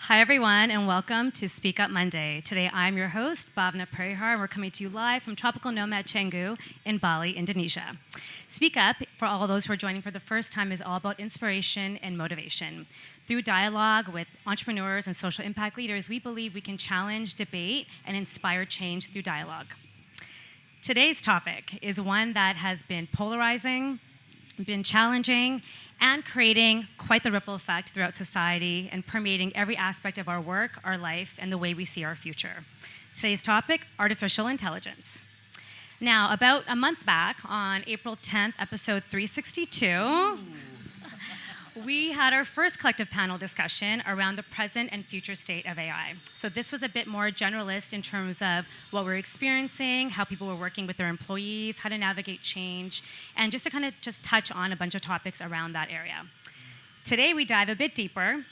Hi, everyone, and welcome to Speak Up Monday. Today, I'm your host, Bhavna Parihar, and we're coming to you live from tropical Nomad Canggu in Bali, Indonesia. Speak Up, for all those who are joining for the first time, is all about inspiration and motivation. Through dialogue with entrepreneurs and social impact leaders, we believe we can challenge, debate, and inspire change through dialogue. Today's topic is one that has been polarizing, been challenging, and creating quite the ripple effect throughout society and permeating every aspect of our work, our life, and the way we see our future. Today's topic, artificial intelligence. Now, about a month back, on April 10th, episode 362, we had our first collective panel discussion around the present and future state of AI. So this was a bit more generalist in terms of what we're experiencing, how people were working with their employees, how to navigate change, and just to kind of touch on a bunch of topics around that area. Today we dive a bit deeper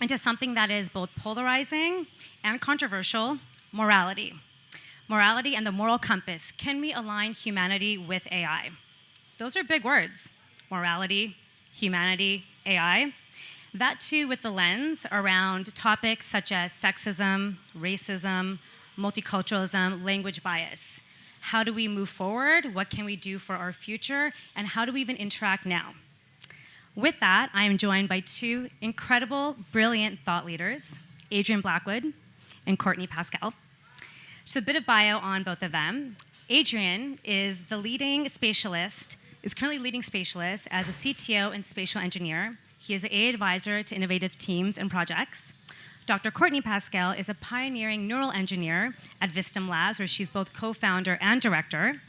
into something that is both polarizing and controversial, morality. Morality and the moral compass. Can we align humanity with AI? Those are big words. Morality, humanity, AI. That too with the lens around topics such as sexism, racism, multiculturalism, language bias. How do we move forward? What can we do for our future? And how do we even interact now? With that, I am joined by two incredible, brilliant thought leaders, Adrian Blackwood and Courtnie Pascal. Just a bit of bio on both of them. Adrian is the leading Spatialist, is currently leading Spatialist as a CTO and spatial engineer. He is an AI advisor to innovative teams and projects. Dr. Courtnie Pascal is a pioneering neural engineer at Vistum Labs, where she's both co-founder and director.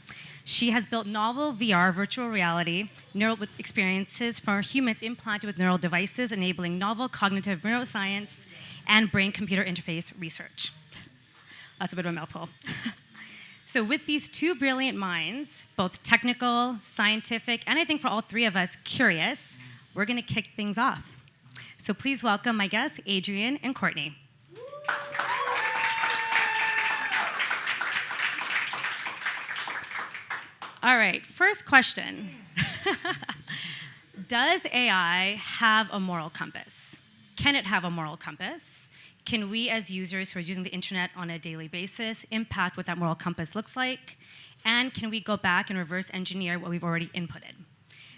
She has built novel VR virtual reality neural experiences for humans implanted with neural devices, enabling novel cognitive neuroscience and brain-computer interface research. That's a bit of a mouthful. So with these two brilliant minds, both technical, scientific, and I think for all three of us, curious, we're going to kick things off. So please welcome my guests, Adrian and Courtnie. All right, first question. Does AI have a moral compass? Can it have a moral compass? Can we, as users who are using the internet on a daily basis, impact what that moral compass looks like? And can we go back and reverse engineer what we've already inputted?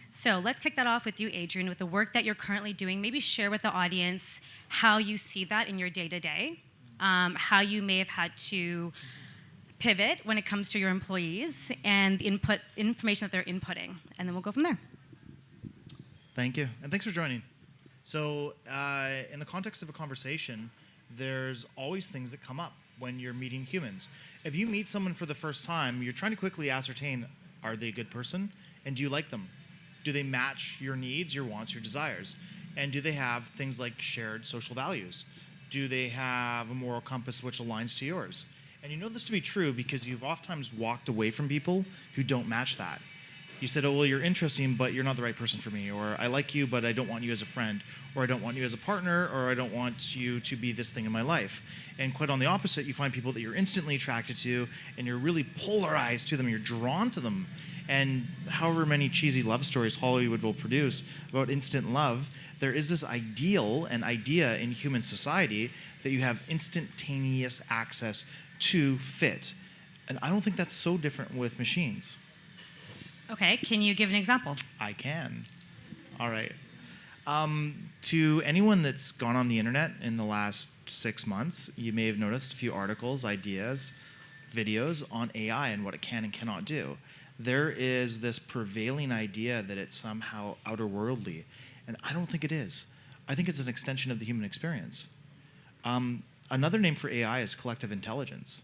So let's kick that off with you, Adrian, with the work that you're currently doing. Maybe share with the audience how you see that in your day-to-day, how you may have had to pivot when it comes to your employees, and the information that they're inputting. And then we'll go from there. Thank you, and thanks for joining. So in the context of a conversation, there's always things that come up when you're meeting humans. If you meet someone for the first time, you're trying to quickly ascertain, are they a good person? And do you like them? Do they match your needs, your wants, your desires? And do they have things like shared social values? Do they have a moral compass which aligns to yours? And you know this to be true because you've oftentimes walked away from people who don't match that. You said, oh, well, you're interesting, but you're not the right person for me. Or I like you, but I don't want you as a friend. Or I don't want you as a partner. Or I don't want you to be this thing in my life. And quite on the opposite, you find people that you're instantly attracted to, and you're really polarized to them. You're drawn to them. And however many cheesy love stories Hollywood will produce about instant love, there is this ideal and idea in human society that you have instantaneous access to fit. And I don't think that's so different with machines. Okay, can you give an example? I can. All right. To anyone that's gone on the internet in the last 6 months, you may have noticed a few articles, ideas, videos on AI and what it can and cannot do. There is this prevailing idea that it's somehow outerworldly, and I don't think it is. I think it's an extension of the human experience. Another name for AI is collective intelligence.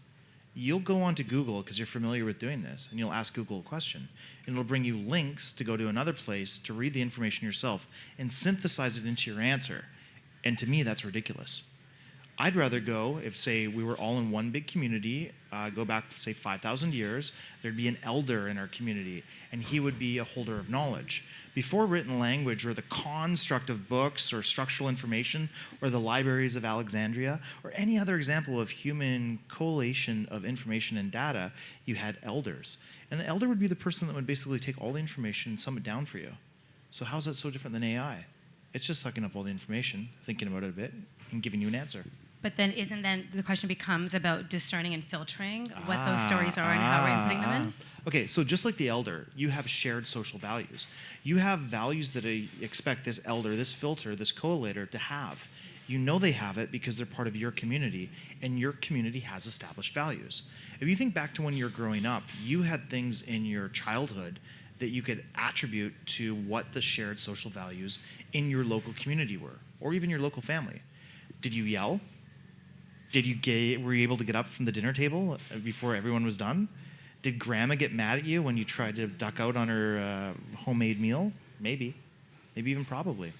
You'll go onto Google, because you're familiar with doing this, and you'll ask Google a question. And it'll bring you links to go to another place to read the information yourself and synthesize it into your answer. And to me, that's ridiculous. I'd rather go, if, say, we were all in one big community, go back, say, 5,000 years, there'd be an elder in our community, and he would be a holder of knowledge. Before written language or the construct of books or structural information or the libraries of Alexandria or any other example of human collation of information and data, you had elders. And the elder would be the person that would basically take all the information and sum it down for you. So how's that so different than AI? It's just sucking up all the information, thinking about it a bit, and giving you an answer. But then isn't then the question becomes about discerning and filtering what those stories are and how we're inputting them in? Okay, so just like the elder, you have shared social values. You have values that I expect this elder, this filter, this collator to have. You know they have it because they're part of your community, and your community has established values. If you think back to when you were growing up, you had things in your childhood that you could attribute to what the shared social values in your local community were, or even your local family. Did you yell? Were you able to get up from the dinner table before everyone was done? Did grandma get mad at you when you tried to duck out on her homemade meal? Maybe even probably.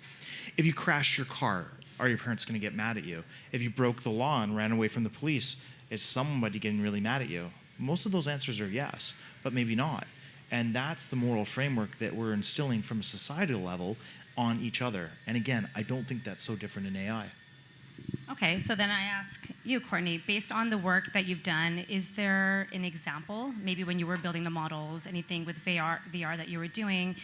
If you crashed your car, are your parents going to get mad at you? If you broke the law and ran away from the police, is somebody getting really mad at you? Most of those answers are yes, but maybe not. And that's the moral framework that we're instilling from a societal level on each other. And again, I don't think that's so different in AI. Okay, so then I ask you, Courtnie, based on the work that you've done, is there an example, maybe when you were building the models, anything with VR that you were doing,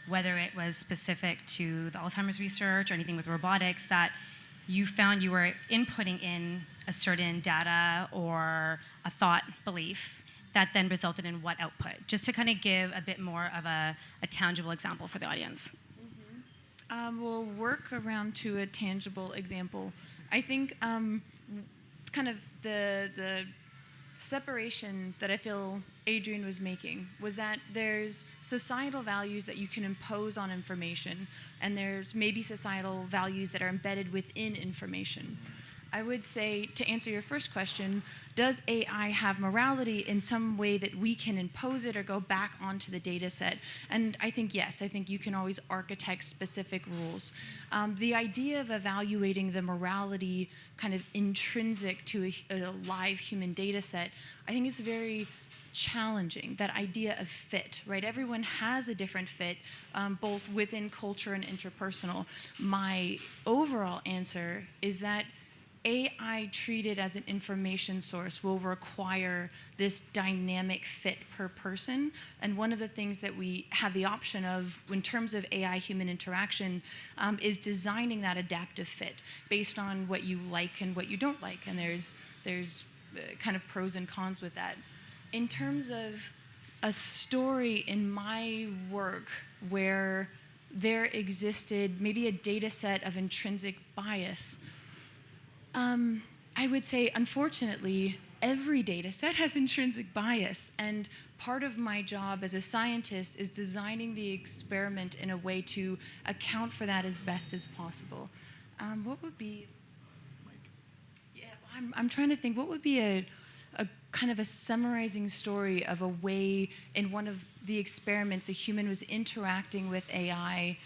whether it was specific to the Alzheimer's research or anything with robotics, that you found you were inputting in a certain data or a thought belief that then resulted in what output? Just to kind of give a bit more of a tangible example for the audience. We'll work around to a tangible example. I think kind of the separation that I feel Adrian was making was that there's societal values that you can impose on information, and there's maybe societal values that are embedded within information. I would say, to answer your first question, does AI have morality in some way that we can impose it or go back onto the data set? And I think yes, I think you can always architect specific rules. The idea of evaluating the morality kind of intrinsic to a live human data set, I think is very challenging, that idea of fit, right? Everyone has a different fit, both within culture and interpersonal. My overall answer is that AI treated as an information source will require this dynamic fit per person. And one of the things that we have the option of in terms of AI-human interaction is designing that adaptive fit based on what you like and what you don't like. And there's kind of pros and cons with that. In terms of a story in my work where there existed maybe a data set of intrinsic bias, I would say, unfortunately, every data set has intrinsic bias, and part of my job as a scientist is designing the experiment in a way to account for that as best as possible. What would be? Yeah, I'm trying to think. What would be a kind of a summarizing story of a way in one of the experiments a human was interacting with AI?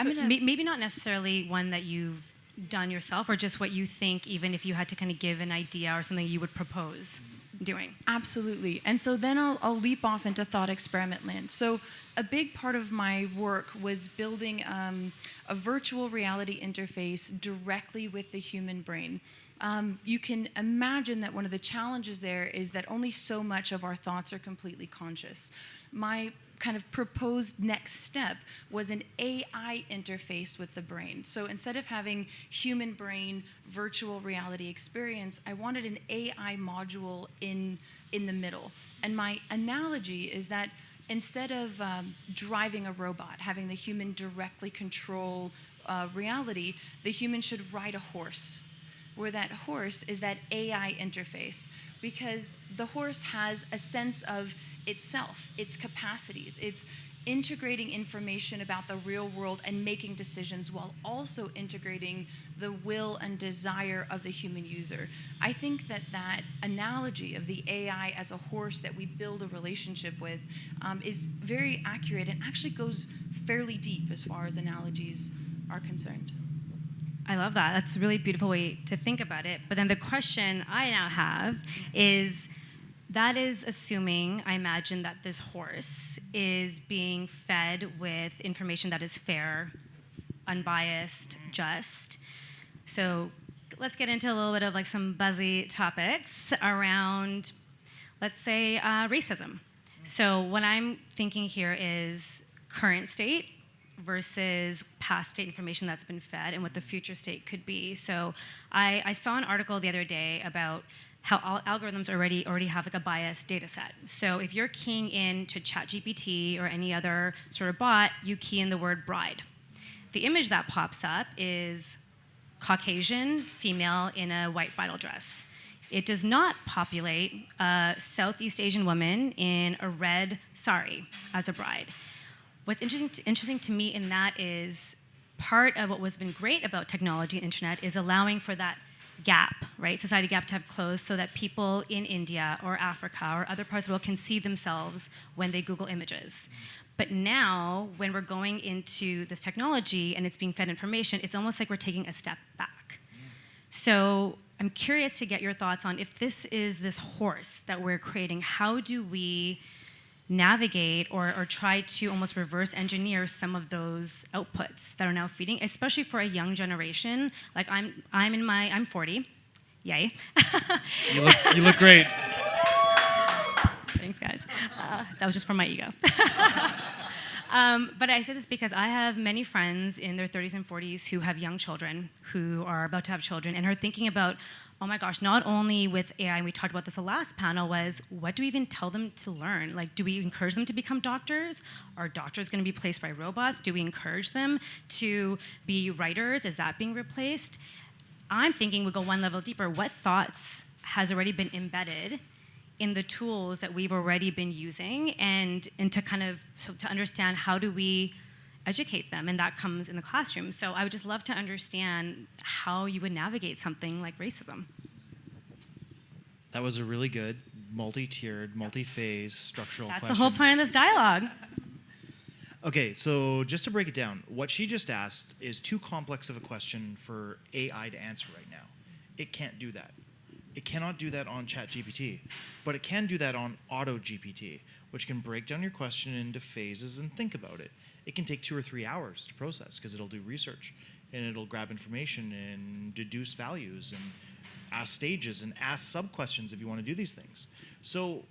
Maybe not necessarily one that you've done yourself, or just what you think, even if you had to kind of give an idea or something you would propose doing. Absolutely. And so then I'll leap off into thought experiment land. So a big part of my work was building a virtual reality interface directly with the human brain. You can imagine that one of the challenges there is that only so much of our thoughts are completely conscious. My kind of proposed next step was an AI interface with the brain. So instead of having human brain virtual reality experience, I wanted an AI module in the middle. And my analogy is that instead of driving a robot, having the human directly control reality, the human should ride a horse, where that horse is that AI interface, because the horse has a sense of itself, its capacities. It's integrating information about the real world and making decisions while also integrating the will and desire of the human user. I think that analogy of the AI as a horse that we build a relationship with is very accurate and actually goes fairly deep as far as analogies are concerned. I love that. That's a really beautiful way to think about it. But then the question I now have is, that is assuming, I imagine, that this horse is being fed with information that is fair, unbiased, just. So let's get into a little bit of like some buzzy topics around, let's say, racism. So what I'm thinking here is current state versus past state information that's been fed and what the future state could be. So I saw an article the other day about how algorithms already have like a biased data set. So if you're keying in to ChatGPT or any other sort of bot, you key in the word bride. The image that pops up is Caucasian female in a white bridal dress. It does not populate a Southeast Asian woman in a red sari as a bride. What's interesting to me in that is part of what has been great about technology and internet is allowing for that gap, right? Society gap to have closed so that people in India or Africa or other parts of the world can see themselves when they Google images. But now, when we're going into this technology and it's being fed information, it's almost like we're taking a step back. So I'm curious to get your thoughts on if this is this horse that we're creating, how do we navigate or try to almost reverse engineer some of those outputs that are now feeding, especially for a young generation. Like I'm 40, yay. You look great. Thanks, guys. That was just from my ego. But I say this because I have many friends in their 30s and 40s who have young children, who are about to have children, and are thinking about, oh my gosh, not only with AI, and we talked about this the last panel, was what do we even tell them to learn? Like, do we encourage them to become doctors? Are doctors going to be replaced by robots? Do we encourage them to be writers? Is that being replaced? I'm thinking we go one level deeper. What thoughts has already been embedded in the tools that we've already been using, and to kind of to understand how do we educate them, and that comes in the classroom. So I would just love to understand how you would navigate something like racism. That was a really good multi-tiered, multi-phase structural question. That's the whole point of this dialogue. Okay, so just to break it down, what she just asked is too complex of a question for AI to answer right now. It can't do that. It cannot do that on ChatGPT, but it can do that on AutoGPT, which can break down your question into phases and think about it. It can take 2 or 3 hours to process because it'll do research and it'll grab information and deduce values and ask stages and ask sub-questions if you want to do these things. So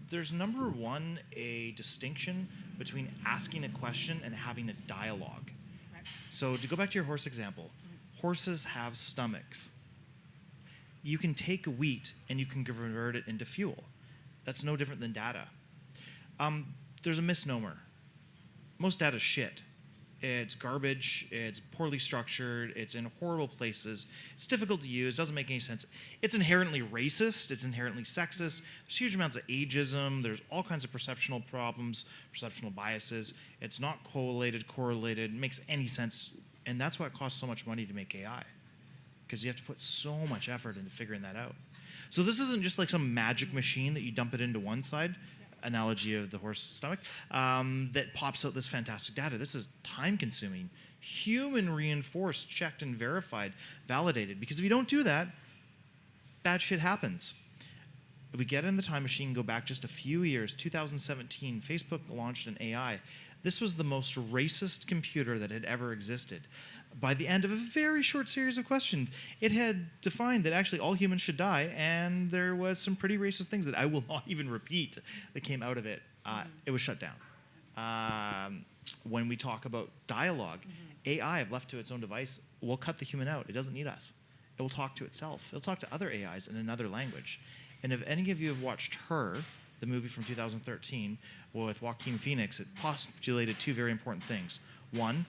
there's number one, a distinction between asking a question and having a dialogue. Right. So to go back to your horse example, horses have stomachs. You can take wheat and you can convert it into fuel. That's no different than data. There's a misnomer. Most data is shit. It's garbage, it's poorly structured, it's in horrible places, it's difficult to use, doesn't make any sense. It's inherently racist, it's inherently sexist, there's huge amounts of ageism, there's all kinds of perceptual problems, perceptual biases. It's not correlated, makes any sense, and that's why it costs so much money to make AI. Because you have to put so much effort into figuring that out. So this isn't just like some magic machine that you dump it into one side, analogy of the horse's stomach, that pops out this fantastic data. This is time-consuming, human-reinforced, checked and verified, validated. Because if you don't do that, bad shit happens. If we get in the time machine, go back just a few years, 2017, Facebook launched an AI. This was the most racist computer that had ever existed. By the end of a very short series of questions, it had defined that actually all humans should die, and there was some pretty racist things that I will not even repeat that came out of it. It was shut down. When we talk about dialogue, AI, if left to its own device, will cut the human out. It doesn't need us. It will talk to itself. It'll talk to other AIs in another language. And if any of you have watched Her, the movie from 2013 with Joaquin Phoenix, it postulated 2 very important things. One,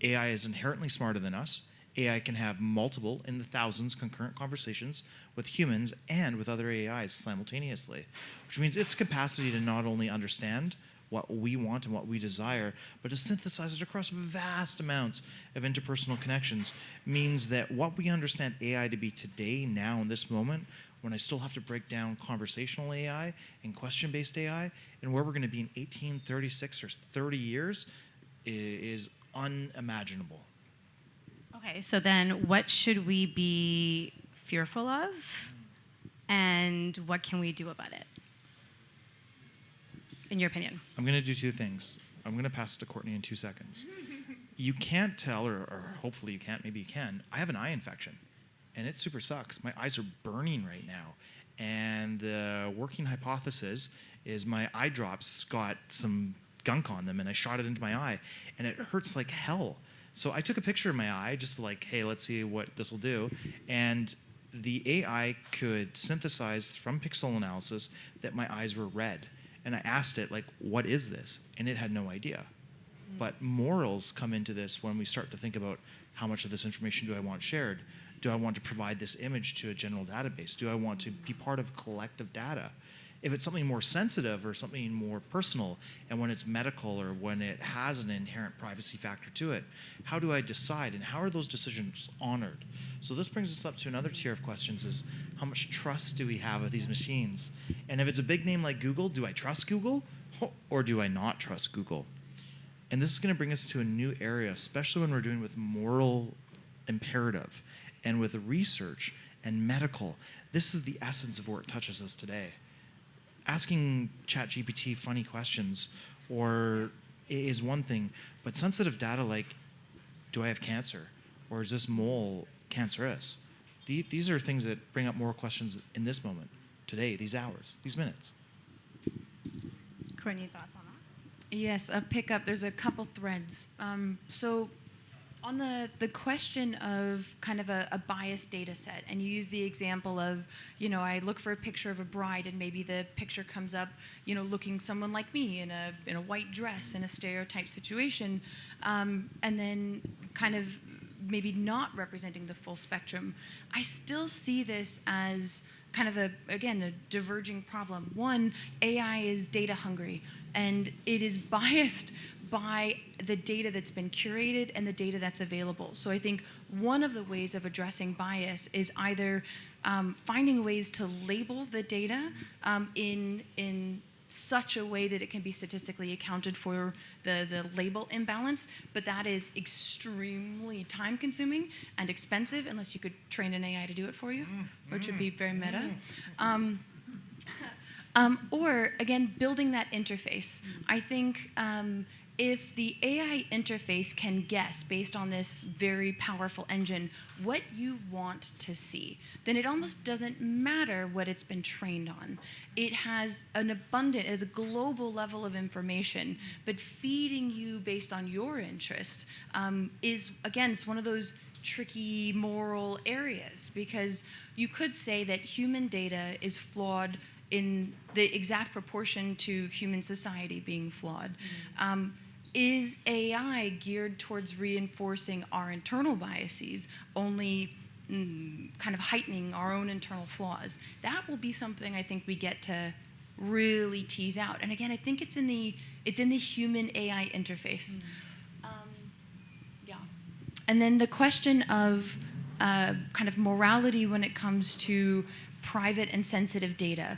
AI is inherently smarter than us. AI can have multiple, in the thousands, concurrent conversations with humans and with other AIs simultaneously, which means its capacity to not only understand what we want and what we desire, but to synthesize it across vast amounts of interpersonal connections means that what we understand AI to be today, now, in this moment, when I still have to break down conversational AI and question-based AI, and where we're going to be in 18, 36, or 30 years is unimaginable. Okay, so then what should we be fearful of, and what can we do about it, in your opinion? I'm going to do 2 things. I'm going to pass it to Courtnie in 2 seconds. You can't tell, or hopefully you can't, maybe you can, I have an eye infection, and it super sucks. My eyes are burning right now, and the working hypothesis is my eye drops got some gunk on them, and I shot it into my eye, and it hurts like hell. So I took a picture of my eye, just like, hey, let's see what this will do. And the AI could synthesize from pixel analysis that my eyes were red. And I asked it, like, what is this? And it had no idea. But morals come into this when we start to think about how much of this information do I want shared? Do I want to provide this image to a general database? Do I want to be part of collective data? If it's something more sensitive or something more personal, and when it's medical or when it has an inherent privacy factor to it, how do I decide, and how are those decisions honored? So this brings us up to another tier of questions: is how much trust do we have with these machines? And if it's a big name like Google, do I trust Google or do I not trust Google? And this is going to bring us to a new area, especially when we're doing with moral imperative and with research and medical. This is the essence of where it touches us today. Asking ChatGPT funny questions is one thing, but sensitive data like, do I have cancer? Or is this mole cancerous? These are things that bring up more questions in this moment, today, these hours, these minutes. Courtnie, thoughts on that? Yes, a pickup. There's a couple threads. So on the question of kind of a biased data set, and you use the example of, I look for a picture of a bride, and maybe the picture comes up, looking someone like me in a white dress in a stereotype situation, and then kind of maybe not representing the full spectrum. I still see this as kind of a diverging problem. One, AI is data hungry, and it is biased by the data that's been curated and the data that's available. So I think one of the ways of addressing bias is either finding ways to label the data in such a way that it can be statistically accounted for the label imbalance, but that is extremely time consuming and expensive unless you could train an AI to do it for you, which would be very meta. Or again, building that interface. I think if the AI interface can guess, based on this very powerful engine, what you want to see, then it almost doesn't matter what it's been trained on. It has a global level of information, but feeding you based on your interests is, again, it's one of those tricky moral areas, because you could say that human data is flawed in the exact proportion to human society being flawed. Is AI geared towards reinforcing our internal biases, only kind of heightening our own internal flaws? That will be something I think we get to really tease out. And again, I think it's in the human AI interface. Yeah. And then the question of kind of morality when it comes to private and sensitive data.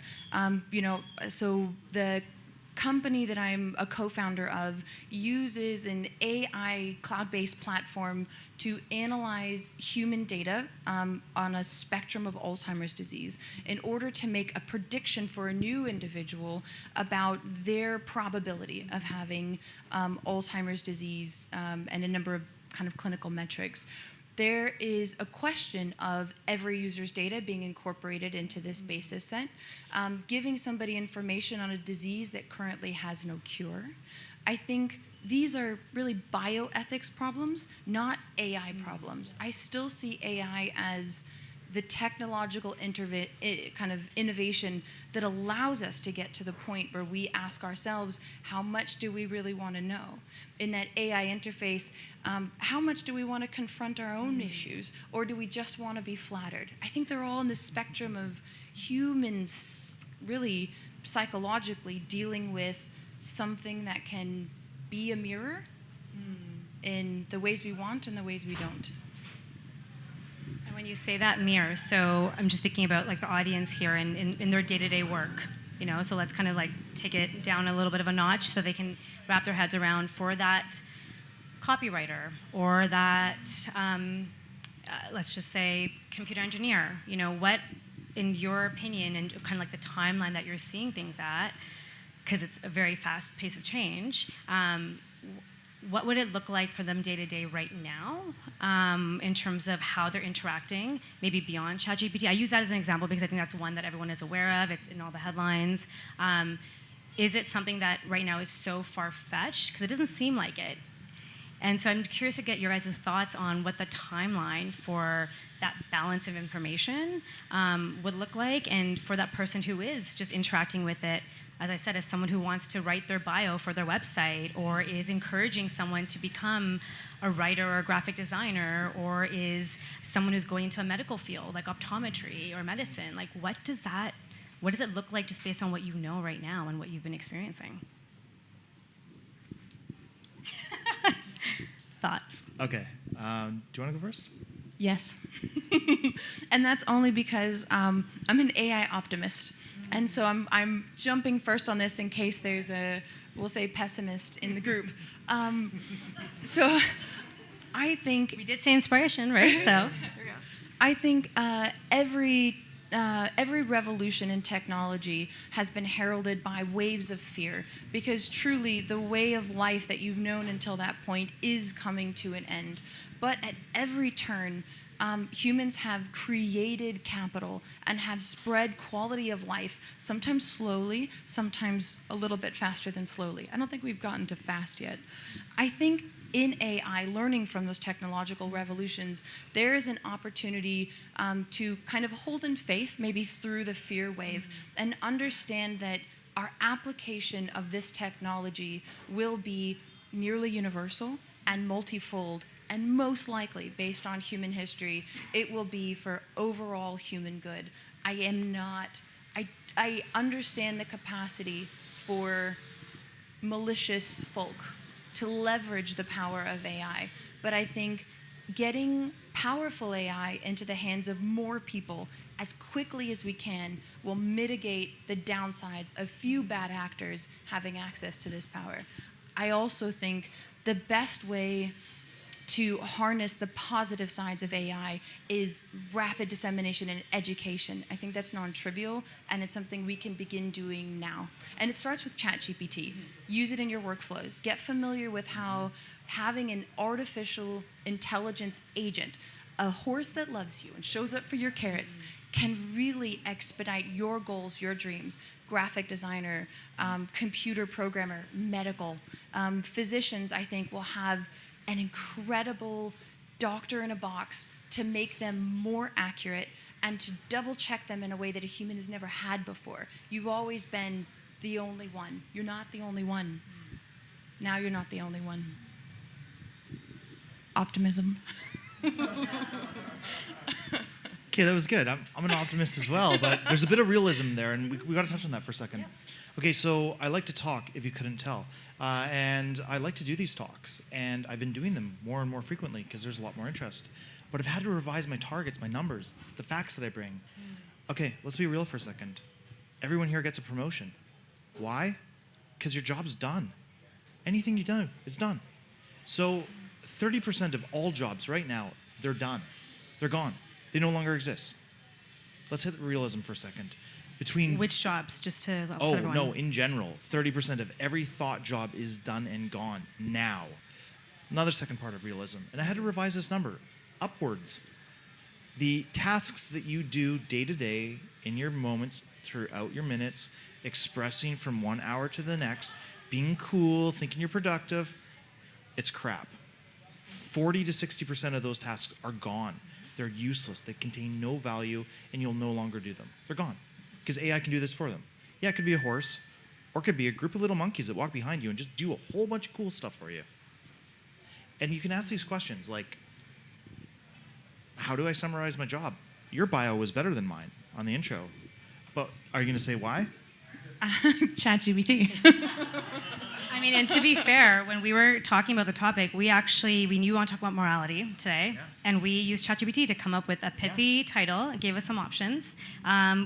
So the company that I'm a co-founder of uses an AI cloud-based platform to analyze human data on a spectrum of Alzheimer's disease in order to make a prediction for a new individual about their probability of having Alzheimer's disease and a number of kind of clinical metrics. There is a question of every user's data being incorporated into this basis set, giving somebody information on a disease that currently has no cure. I think these are really bioethics problems, not AI problems. I still see AI as the technological kind of innovation that allows us to get to the point where we ask ourselves, how much do we really want to know? In that AI interface, how much do we want to confront our own issues, or do we just want to be flattered? I think they're all in the spectrum of humans really psychologically dealing with something that can be a mirror in the ways we want and the ways we don't. And when you say that mirror, so I'm just thinking about like the audience here and in their day-to-day work, so let's kind of like take it down a little bit of a notch so they can wrap their heads around, for that copywriter or that, let's just say, computer engineer, what, in your opinion, and kind of like the timeline that you're seeing things at, because it's a very fast pace of change, what would it look like for them day to day right now in terms of how they're interacting, maybe beyond ChatGPT? I use that as an example because I think that's one that everyone is aware of. It's in all the headlines. is it something that right now is so far-fetched? Because it doesn't seem like it. And so I'm curious to get your guys' thoughts on what the timeline for that balance of information would look like, and for that person who is just interacting with it, as I said, as someone who wants to write their bio for their website, or is encouraging someone to become a writer or a graphic designer, or is someone who's going into a medical field like optometry or medicine. Like, what does it look like just based on what you know right now and what you've been experiencing? Thoughts? Okay. Do you want to go first? Yes. And that's only because I'm an AI optimist. And so I'm jumping first on this in case there's we'll say, pessimist in the group. So I think... We did say inspiration, right? So I think every revolution in technology has been heralded by waves of fear, because truly the way of life that you've known until that point is coming to an end. But at every turn, humans have created capital and have spread quality of life, sometimes slowly, sometimes a little bit faster than slowly. I don't think we've gotten to fast yet. I think in AI, learning from those technological revolutions, there is an opportunity to kind of hold in faith, maybe through the fear wave, and understand that our application of this technology will be nearly universal and multifold, and most likely, based on human history, it will be for overall human good. I understand the capacity for malicious folk to leverage the power of AI, but I think getting powerful AI into the hands of more people as quickly as we can will mitigate the downsides of few bad actors having access to this power. I also think the best way to harness the positive sides of AI is rapid dissemination and education. I think that's non-trivial, and it's something we can begin doing now. And it starts with ChatGPT. Use it in your workflows. Get familiar with how having an artificial intelligence agent, a horse that loves you and shows up for your carrots, can really expedite your goals, your dreams. Graphic designer, computer programmer, medical. Physicians, I think, will have an incredible doctor in a box to make them more accurate and to double check them in a way that a human has never had before. You've always been the only one. You're not the only one. Now you're not the only one. Optimism. Okay, that was good. I'm an optimist as well, but there's a bit of realism there, and we got to touch on that for a second. Yeah. Okay, so I like to talk, if you couldn't tell, and I like to do these talks, and I've been doing them more and more frequently because there's a lot more interest. But I've had to revise my targets, my numbers, the facts that I bring. Okay, let's be real for a second. Everyone here gets a promotion. Why? Because your job's done. Anything you do, it's done. So 30% of all jobs right now, they're done. They're gone. They no longer exist. Let's hit realism for a second. Between which jobs, just to let oh everyone. No, in general, 30% of every thought job is done and gone now. Another second part of realism, and I had to revise this number upwards. The tasks that you do day to day in your moments, throughout your minutes, expressing from 1 hour to the next, being cool, thinking you're productive, it's crap. 40 to 60% of those tasks are gone. They're useless. They contain no value, and you'll no longer do them. They're gone. Because AI can do this for them. Yeah, it could be a horse, or it could be a group of little monkeys that walk behind you and just do a whole bunch of cool stuff for you. And you can ask these questions like, how do I summarize my job? Your bio was better than mine on the intro. But are you going to say why? ChatGPT. I mean, and to be fair, when we were talking about the topic, we knew we want to talk about morality today, and we used ChatGPT to come up with a pithy title. It gave us some options.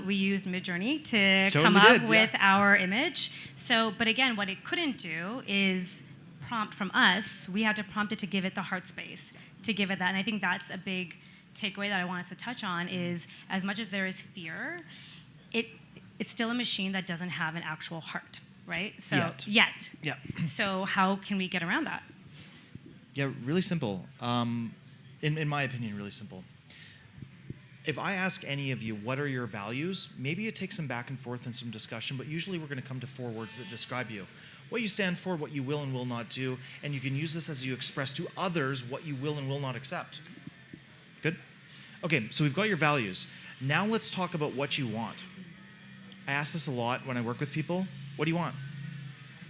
We used Midjourney to come up with our image. So, but again, what it couldn't do is prompt from us. We had to prompt it to give it the heart space, to give it that. And I think that's a big takeaway that I want us to touch on is, as much as there is fear, it's still a machine that doesn't have an actual heart. Right? So yet. Yeah. So how can we get around that? Yeah, really simple. In my opinion, really simple. if I ask any of you, what are your values, maybe it takes some back and forth and some discussion, but usually we're going to come to 4 words that describe you. What you stand for, what you will and will not do, and you can use this as you express to others what you will and will not accept. Good? Okay, so we've got your values. Now let's talk about what you want. I ask this a lot when I work with people. What do you want?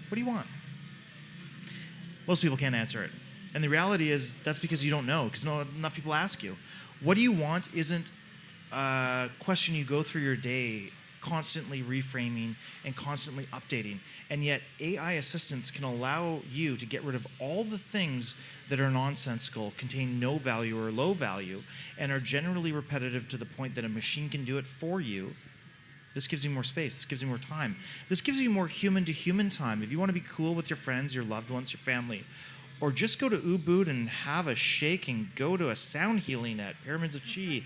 What do you want? Most people can't answer it. And the reality is that's because you don't know, because not enough people ask you. What do you want isn't a question you go through your day constantly reframing and constantly updating. And yet AI assistants can allow you to get rid of all the things that are nonsensical, contain no value or low value, and are generally repetitive to the point that a machine can do it for you. This gives you more space. This gives you more time. This gives you more human-to-human time. If you want to be cool with your friends, your loved ones, your family, or just go to Ubud and have a shake and go to a sound healing at Pyramids of Chi,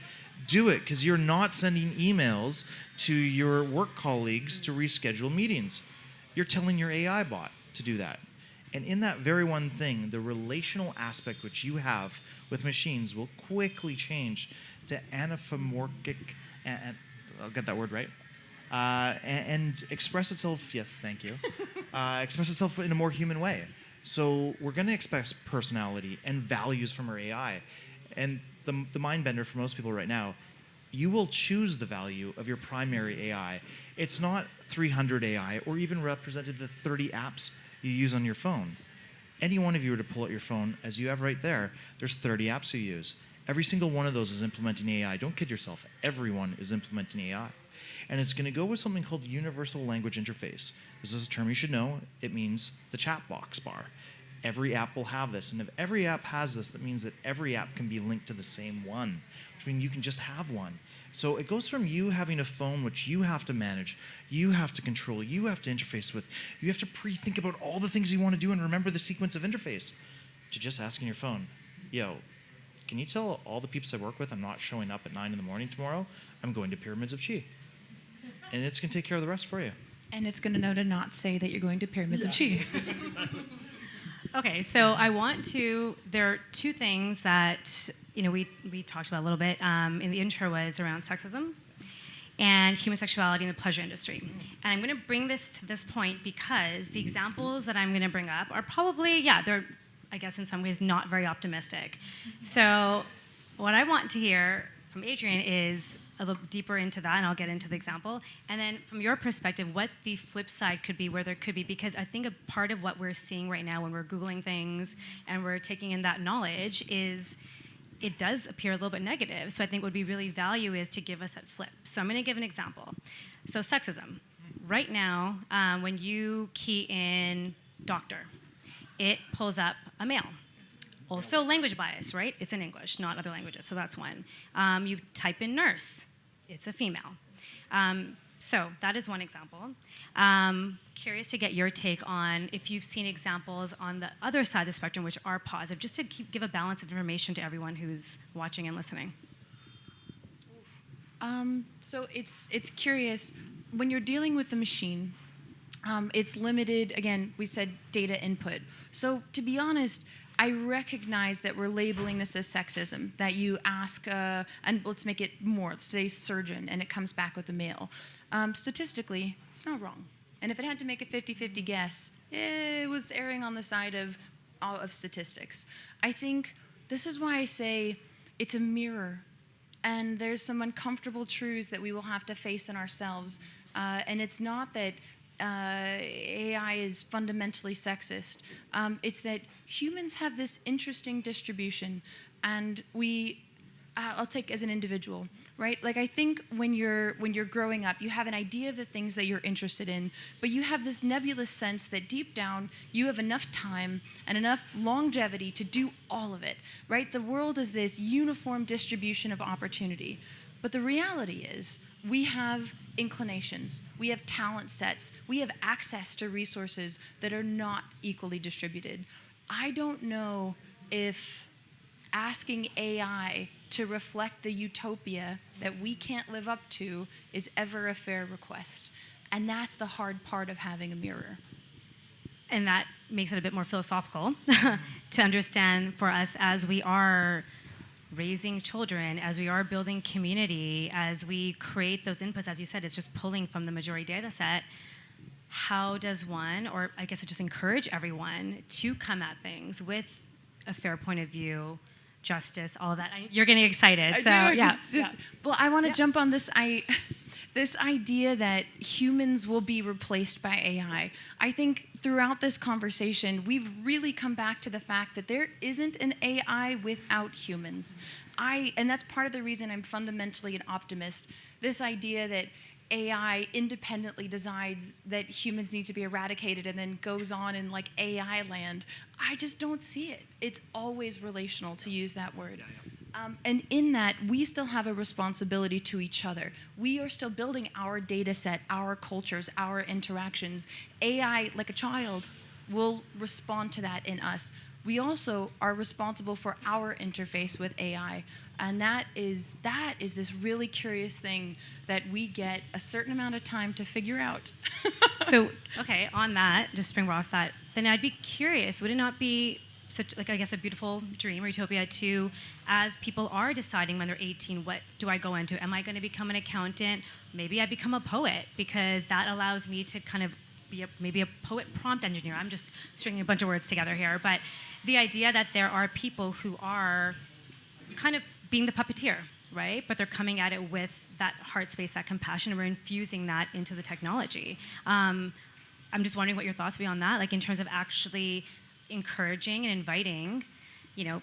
do it, because you're not sending emails to your work colleagues to reschedule meetings. You're telling your AI bot to do that. And in that very one thing, the relational aspect which you have with machines will quickly change to anaphemorchic, and I'll get that word right, and express itself, yes, thank you, express itself in a more human way. So we're going to expect personality and values from our AI. And the mind bender for most people right now, you will choose the value of your primary AI. It's not 300 AI or even represented the 30 apps you use on your phone. Any one of you were to pull out your phone, as you have right there, there's 30 apps you use. Every single one of those is implementing AI. Don't kid yourself. Everyone is implementing AI. And it's going to go with something called Universal Language Interface. This is a term you should know. It means the chat box bar. Every app will have this. And if every app has this, that means that every app can be linked to the same one, which means you can just have one. So it goes from you having a phone which you have to manage, you have to control, you have to interface with, you have to pre-think about all the things you want to do and remember the sequence of interface, to just asking your phone, yo, can you tell all the peeps I work with I'm not showing up at 9 in the morning tomorrow? I'm going to Pyramids of Chi. And it's going to take care of the rest for you. And it's going to know to not say that you're going to Pyramids of Chi. Okay, so there are 2 things that, we talked about a little bit in the intro was around sexism and human sexuality in the pleasure industry. And I'm going to bring this to this point because the examples that I'm going to bring up are probably, they're, I guess in some ways, not very optimistic. So what I want to hear from Adrian is a little deeper into that, and I'll get into the example. And then from your perspective, what the flip side could be, where there could be, because I think a part of what we're seeing right now when we're Googling things and we're taking in that knowledge is it does appear a little bit negative. So I think what would be really value is to give us that flip. So I'm going to give an example. So sexism. Right now, when you key in doctor, it pulls up a male. Also language bias, right? It's in English, not other languages, so that's one. You type in nurse, it's a female. So that is one example. Curious to get your take on if you've seen examples on the other side of the spectrum which are positive, just to give a balance of information to everyone who's watching and listening. So it's curious. When you're dealing with the machine, it's limited, again, we said data input. So to be honest, I recognize that we're labeling this as sexism, that you ask, and let's make it more, let's say surgeon, and it comes back with a male. Statistically, it's not wrong. And if it had to make a 50-50 guess, it was erring on the side of statistics. I think this is why I say it's a mirror, and there's some uncomfortable truths that we will have to face in ourselves. And it's not that AI is fundamentally sexist. It's that humans have this interesting distribution, and I'll take as an individual, right? Like I think when you're growing up, you have an idea of the things that you're interested in, but you have this nebulous sense that deep down you have enough time and enough longevity to do all of it, right? The world is this uniform distribution of opportunity. But the reality is we have inclinations, we have talent sets, we have access to resources that are not equally distributed. I don't know if asking AI to reflect the utopia that we can't live up to is ever a fair request. And that's the hard part of having a mirror. And that makes it a bit more philosophical to understand for us as we are raising children, as we are building community, as we create those inputs, as you said, it's just pulling from the majority data set. How does one, or I guess it just encourage everyone to come at things with a fair point of view, justice, all of that? You're getting excited. Well, I want to jump on this. This idea that humans will be replaced by AI. I think throughout this conversation, we've really come back to the fact that there isn't an AI without humans. And that's part of the reason I'm fundamentally an optimist. This idea that AI independently decides that humans need to be eradicated and then goes on in like AI land. I just don't see it. It's always relational, to use that word. And in that, we still have a responsibility to each other. We are still building our data set, our cultures, our interactions. AI, like a child, will respond to that in us. We also are responsible for our interface with AI. And that is this really curious thing that we get a certain amount of time to figure out. So, okay, on that, just spring off that, then I'd be curious, would it not be such, like, I guess, a beautiful dream or utopia to, as people are deciding when they're 18, what do I go into? Am I going to become an accountant? Maybe I become a poet, because that allows me to kind of be maybe a poet prompt engineer. I'm just stringing a bunch of words together here. But the idea that there are people who are kind of being the puppeteer, right? But they're coming at it with that heart space, that compassion, and we're infusing that into the technology. I'm just wondering what your thoughts would be on that, like in terms of actually encouraging and inviting,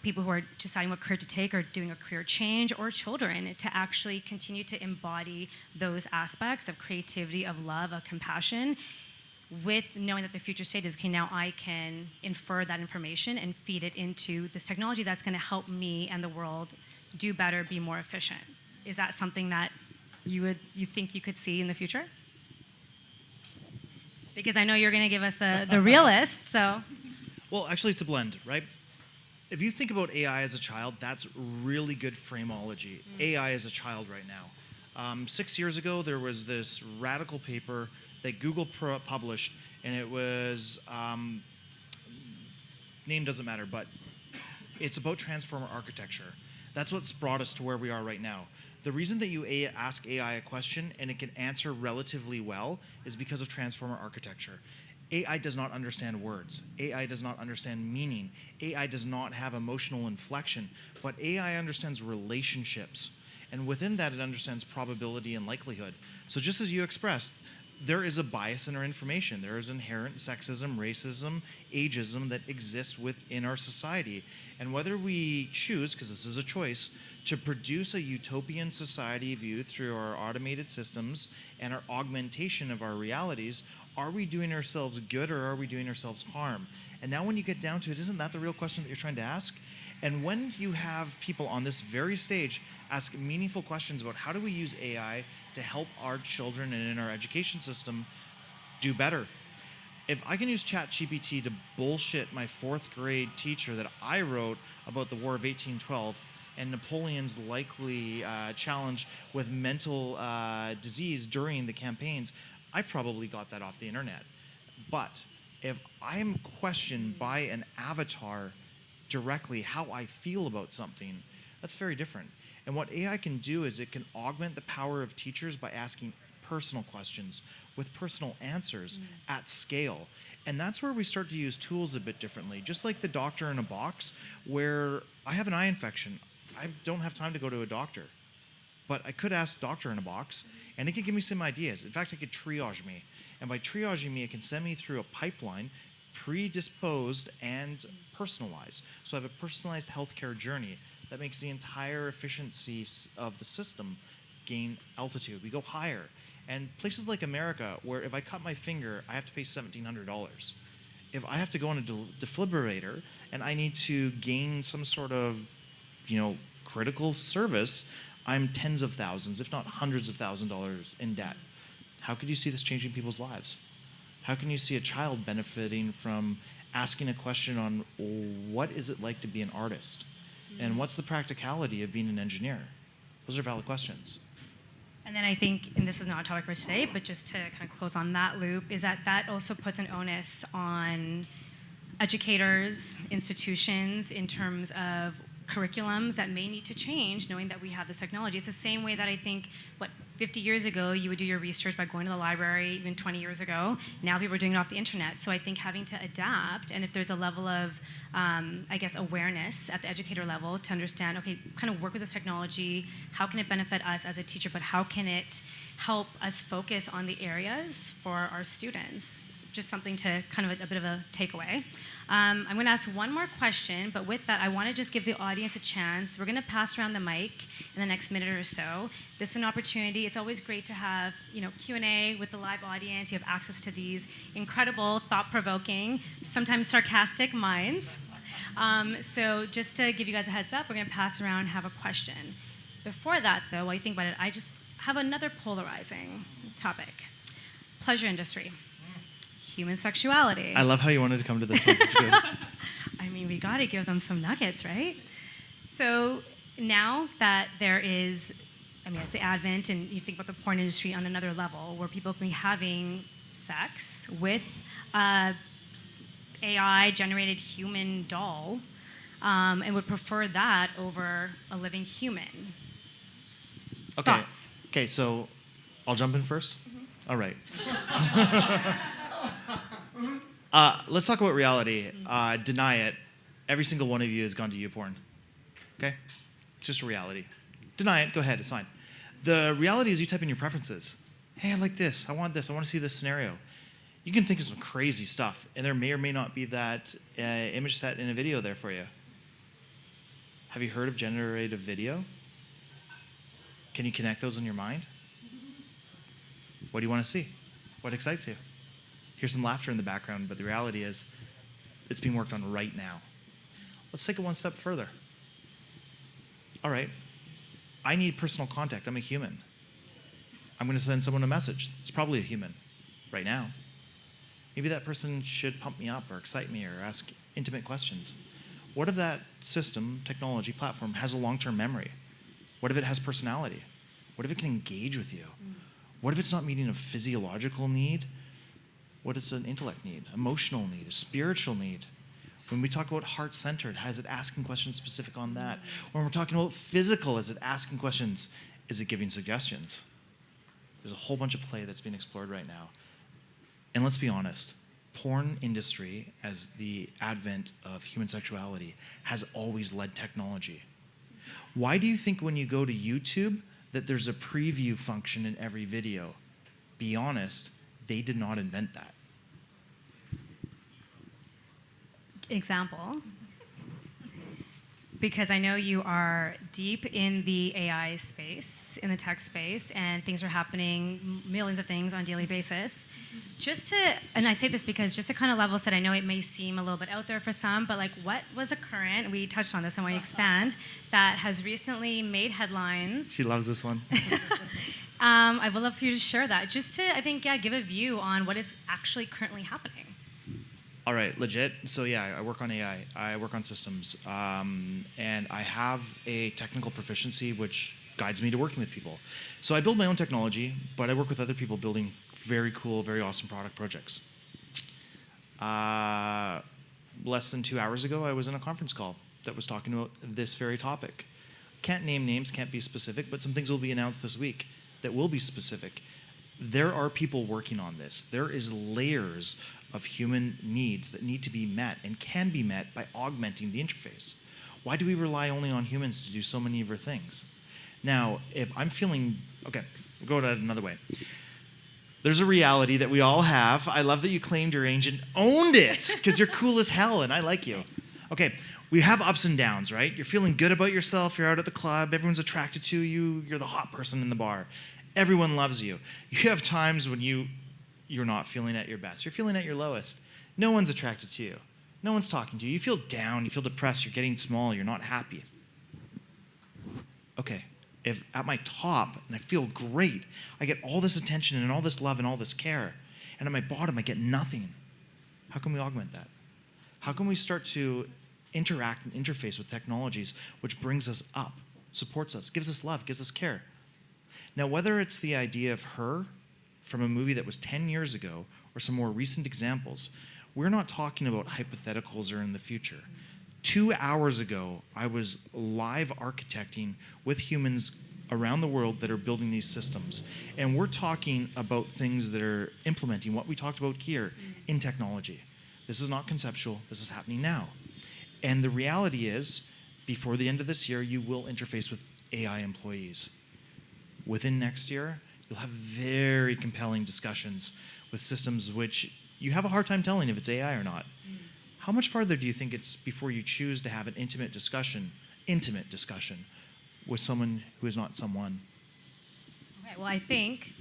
people who are deciding what career to take or doing a career change, or children, to actually continue to embody those aspects of creativity, of love, of compassion, with knowing that the future state is, okay, now I can infer that information and feed it into this technology that's going to help me and the world do better, be more efficient. Is that something that you think you could see in the future? Because I know you're going to give us the realist, so. Well, actually, it's a blend, right? If you think about AI as a child, that's really good phraseology. AI as a child right now. 6 years ago, there was this radical paper that Google published, and it was, name doesn't matter, but it's about transformer architecture. That's what's brought us to where we are right now. The reason that you ask AI a question and it can answer relatively well is because of transformer architecture. AI does not understand words. AI does not understand meaning. AI does not have emotional inflection, but AI understands relationships. And within that, it understands probability and likelihood. So just as you expressed, there is a bias in our information. There is inherent sexism, racism, ageism that exists within our society. And whether we choose, because this is a choice, to produce a utopian society view through our automated systems and our augmentation of our realities, are we doing ourselves good or are we doing ourselves harm? And now when you get down to it, isn't that the real question that you're trying to ask? And when you have people on this very stage ask meaningful questions about how do we use AI to help our children and in our education system do better? If I can use ChatGPT to bullshit my 4th grade teacher that I wrote about the War of 1812 and Napoleon's likely challenge with mental disease during the campaigns, I probably got that off the internet. But if I'm questioned by an avatar directly how I feel about something, that's very different. And what AI can do is it can augment the power of teachers by asking personal questions with personal answers at scale. And that's where we start to use tools a bit differently. Just like the doctor in a box, where I have an eye infection. I don't have time to go to a doctor. But I could ask doctor in a box, and it could give me some ideas. In fact, it could triage me. And by triaging me, it can send me through a pipeline, predisposed and personalized. So I have a personalized healthcare journey that makes the entire efficiency of the system gain altitude. We go higher. And places like America, where if I cut my finger, I have to pay $1,700. If I have to go on a defibrillator and I need to gain some sort of, critical service, I'm tens of thousands, if not hundreds of thousands of dollars in debt. How could you see this changing people's lives? How can you see a child benefiting from asking a question on what is it like to be an artist? And what's the practicality of being an engineer? Those are valid questions. And then I think, and this is not a topic for today, but just to kind of close on that loop, is that also puts an onus on educators, institutions, in terms of curriculums that may need to change knowing that we have this technology. It's the same way that I think, 50 years ago, you would do your research by going to the library, even 20 years ago. Now people are doing it off the internet. So I think having to adapt, and if there's a level of, awareness at the educator level to understand, okay, kind of work with this technology, how can it benefit us as a teacher, but how can it help us focus on the areas for our students? Just something to kind of a bit of a takeaway. I'm going to ask one more question, but with that, I want to just give the audience a chance. We're going to pass around the mic in the next minute or so. This is an opportunity. It's always great to have, Q&A with the live audience. You have access to these incredible, thought-provoking, sometimes sarcastic minds. So just to give you guys a heads up, we're going to pass around and have a question. Before that, though, while you think about it, I just have another polarizing topic. Pleasure industry. Human sexuality. I love how you wanted to come to this one. It's good. I mean, we got to give them some nuggets, right? So now that there is, it's the advent, and you think about the porn industry on another level, where people can be having sex with AI-generated human doll, and would prefer that over a living human. Okay. Thoughts? Okay, so I'll jump in first. Mm-hmm. All right. Let's talk about reality. Deny it. Every single one of you has gone to YouPorn. Okay? It's just a reality. Deny it. Go ahead. It's fine. The reality is you type in your preferences. Hey, I like this. I want this. I want to see this scenario. You can think of some crazy stuff, and there may or may not be that image set in a video there for you. Have you heard of generative video? Can you connect those in your mind? What do you want to see? What excites you? Here's some laughter in the background, but the reality is it's being worked on right now. Let's take it one step further. All right, I need personal contact. I'm a human. I'm going to send someone a message. It's probably a human right now. Maybe that person should pump me up or excite me or ask intimate questions. What if that system, technology, platform has a long-term memory? What if it has personality? What if it can engage with you? What if it's not meeting a physiological need? What is an intellect need, emotional need, a spiritual need? When we talk about heart-centered, is it asking questions specific on that? When we're talking about physical, is it asking questions? Is it giving suggestions? There's a whole bunch of play that's being explored right now. And let's be honest, porn industry, as the advent of human sexuality, has always led technology. Why do you think when you go to YouTube that there's a preview function in every video? Be honest, they did not invent that. Example. Because I know you are deep in the AI space, in the tech space, and things are happening, millions of things on a daily basis. And I say this because just to kind of level set, I know it may seem a little bit out there for some, but what was a current, we touched on this, I want to expand, that has recently made headlines. She loves this one. I would love for you to share that, just to, give a view on what is actually currently happening. All right, legit. So yeah, I work on AI. I work on systems. And I have a technical proficiency which guides me to working with people. So I build my own technology, but I work with other people building very cool, very awesome product projects. Less than 2 hours ago, I was in a conference call that was talking about this very topic. Can't name names, can't be specific, but some things will be announced this week that will be specific. There are people working on this. There is layers of human needs that need to be met and can be met by augmenting the interface. Why do we rely only on humans to do so many of our things? Now, if I'm feeling, okay, we'll go at it another way. There's a reality that we all have. I love that you claimed your age and owned it, because you're cool as hell and I like you. Okay, we have ups and downs, right? You're feeling good about yourself, you're out at the club, everyone's attracted to you, you're the hot person in the bar. Everyone loves you. You have times when you're not feeling at your best. You're feeling at your lowest. No one's attracted to you. No one's talking to you. You feel down, you feel depressed, you're getting small, you're not happy. Okay, if at my top and I feel great, I get all this attention and all this love and all this care, and at my bottom I get nothing. How can we augment that? How can we start to interact and interface with technologies which brings us up, supports us, gives us love, gives us care? Now, whether it's the idea of Her from a movie that was 10 years ago or some more recent examples, we're not talking about hypotheticals or in the future. 2 hours ago, I was live architecting with humans around the world that are building these systems. And we're talking about things that are implementing what we talked about here in technology. This is not conceptual, this is happening now. And the reality is, before the end of this year, you will interface with AI employees. Within next year, you'll have very compelling discussions with systems which you have a hard time telling if it's AI or not. How much farther do you think it's before you choose to have an intimate discussion with someone who is not someone? Okay, well, I think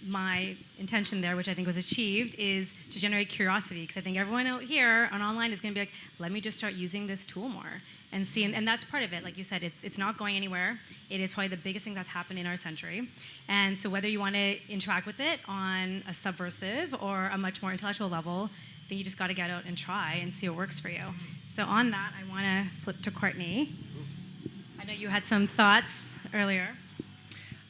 my intention there, which I think was achieved, is to generate curiosity, because I think everyone out here and online is going to be like, let me just start using this tool more and see, and that's part of it. Like you said, it's not going anywhere. It is probably the biggest thing that's happened in our century. And so whether you want to interact with it on a subversive or a much more intellectual level, I think you just got to get out and try and see what works for you. So on that, I want to flip to Courtnie. I know you had some thoughts earlier.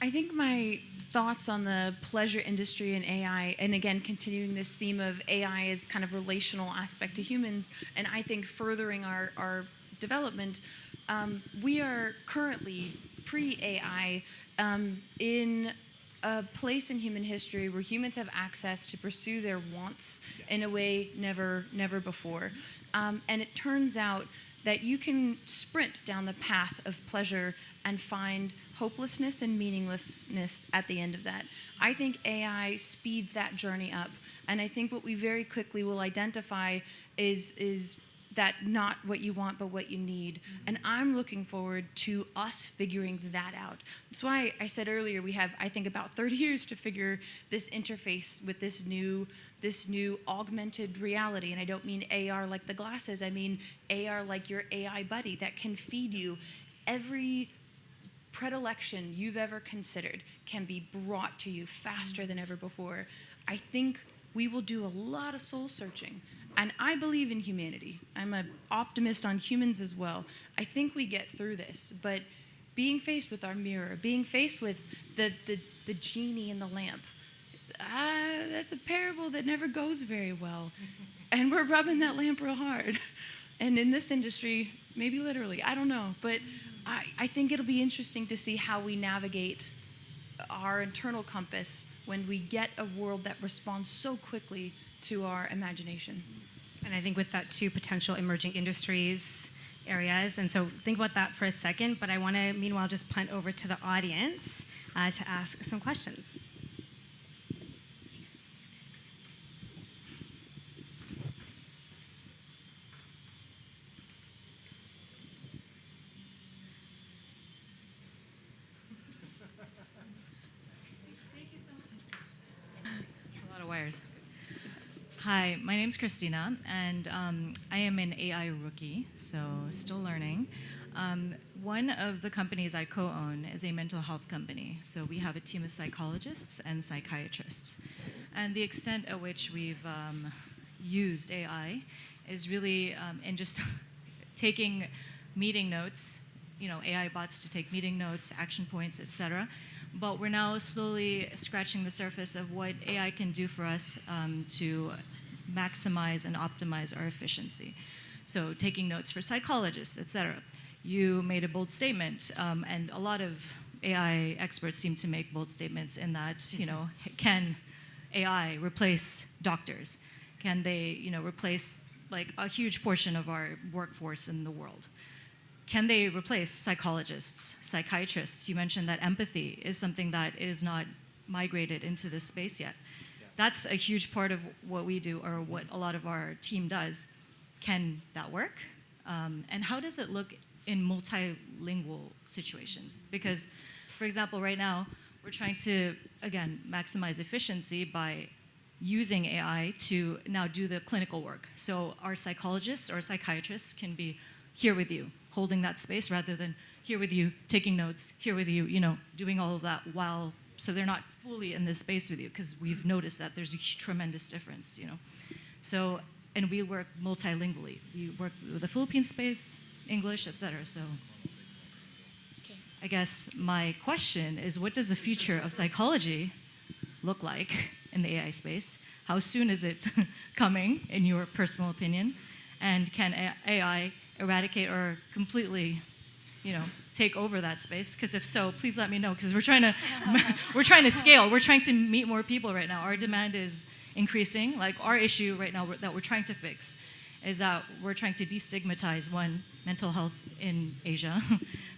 I think my thoughts on the pleasure industry and AI, and again, continuing this theme of AI as kind of relational aspect to humans, and I think furthering our development, we are currently pre-AI in a place in human history where humans have access to pursue their wants in a way never before. And it turns out that you can sprint down the path of pleasure and find hopelessness and meaninglessness at the end of that. I think AI speeds that journey up. And I think what we very quickly will identify is that not what you want, but what you need. And I'm looking forward to us figuring that out. That's why I said earlier we have, I think, about 30 years to figure this interface with this new augmented reality. And I don't mean AR like the glasses. I mean AR like your AI buddy that can feed you. Every predilection you've ever considered can be brought to you faster than ever before. I think we will do a lot of soul searching. And I believe in humanity. I'm an optimist on humans as well. I think we get through this. But being faced with our mirror, being faced with the genie in the lamp, that's a parable that never goes very well. And we're rubbing that lamp real hard. And in this industry, maybe literally, I don't know. But I think it'll be interesting to see how we navigate our internal compass when we get a world that responds so quickly to our imagination. And I think with that too, potential emerging industries areas. And so think about that for a second, but I want to meanwhile just punt over to the audience to ask some questions. Thank you so much. A lot of wires. Hi, my name's Christina, and I am an AI rookie, so still learning. One of the companies I co-own is a mental health company, so we have a team of psychologists and psychiatrists. And the extent at which we've used AI is really in just taking meeting notes, AI bots to take meeting notes, action points, etc. But we're now slowly scratching the surface of what AI can do for us to maximize and optimize our efficiency. So taking notes for psychologists, et cetera. You made a bold statement, and a lot of AI experts seem to make bold statements in that, can AI replace doctors? Can they, replace like a huge portion of our workforce in the world? Can they replace psychologists, psychiatrists? You mentioned that empathy is something that is not migrated into this space yet. That's a huge part of what we do, or what a lot of our team does. Can that work? And how does it look in multilingual situations? Because, for example, right now, we're trying to, again, maximize efficiency by using AI to now do the clinical work. So our psychologists or psychiatrists can be here with you, holding that space, rather than here with you, taking notes, here with you, doing all of that while, so they're not fully in this space with you, because we've noticed that there's a tremendous difference, So, and we work multilingually. We work with the Philippine space, English, et cetera. So I guess my question is, what does the future of psychology look like in the AI space? How soon is it coming, in your personal opinion? And can AI eradicate or completely, take over that space? Because if so, please let me know, because we're trying to scale. We're trying to meet more people right now. Our demand is increasing. Like, our issue right now that we're trying to fix is that we're trying to destigmatize, one, mental health in Asia,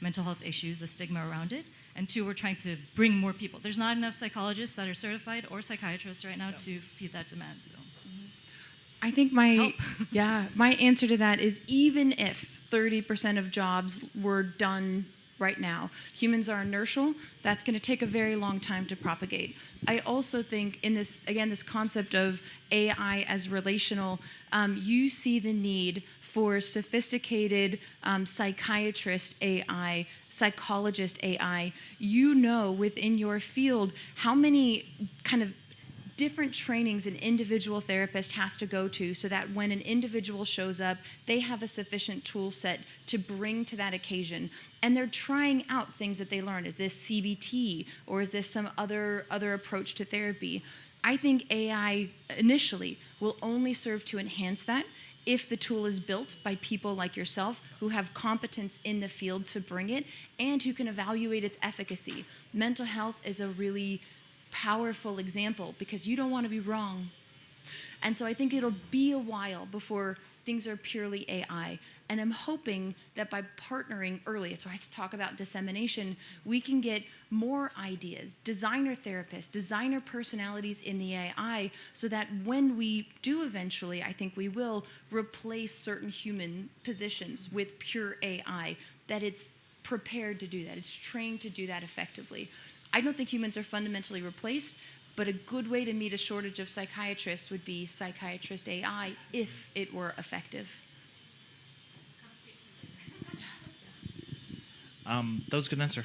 mental health issues, the stigma around it, and two, we're trying to bring more people. There's not enough psychologists that are certified or psychiatrists right now to feed that demand. So, I think my answer to that is, even if 30% of jobs were done right now, humans are inertial. That's going to take a very long time to propagate. I also think in this concept of AI as relational, you see the need for sophisticated psychiatrist AI, psychologist AI. You know within your field how many kind of different trainings an individual therapist has to go to, so that when an individual shows up, they have a sufficient tool set to bring to that occasion. And they're trying out things that they learn. Is this CBT, or is this some other approach to therapy? I think AI initially will only serve to enhance that if the tool is built by people like yourself who have competence in the field to bring it and who can evaluate its efficacy. Mental health is a really powerful example, because you don't want to be wrong. And so I think it'll be a while before things are purely AI. And I'm hoping that by partnering early, it's why I talk about dissemination, we can get more ideas, designer therapists, designer personalities in the AI, so that when we do eventually, I think we will, replace certain human positions with pure AI, that it's prepared to do that, it's trained to do that effectively. I don't think humans are fundamentally replaced, but a good way to meet a shortage of psychiatrists would be psychiatrist AI, if it were effective. That was a good answer.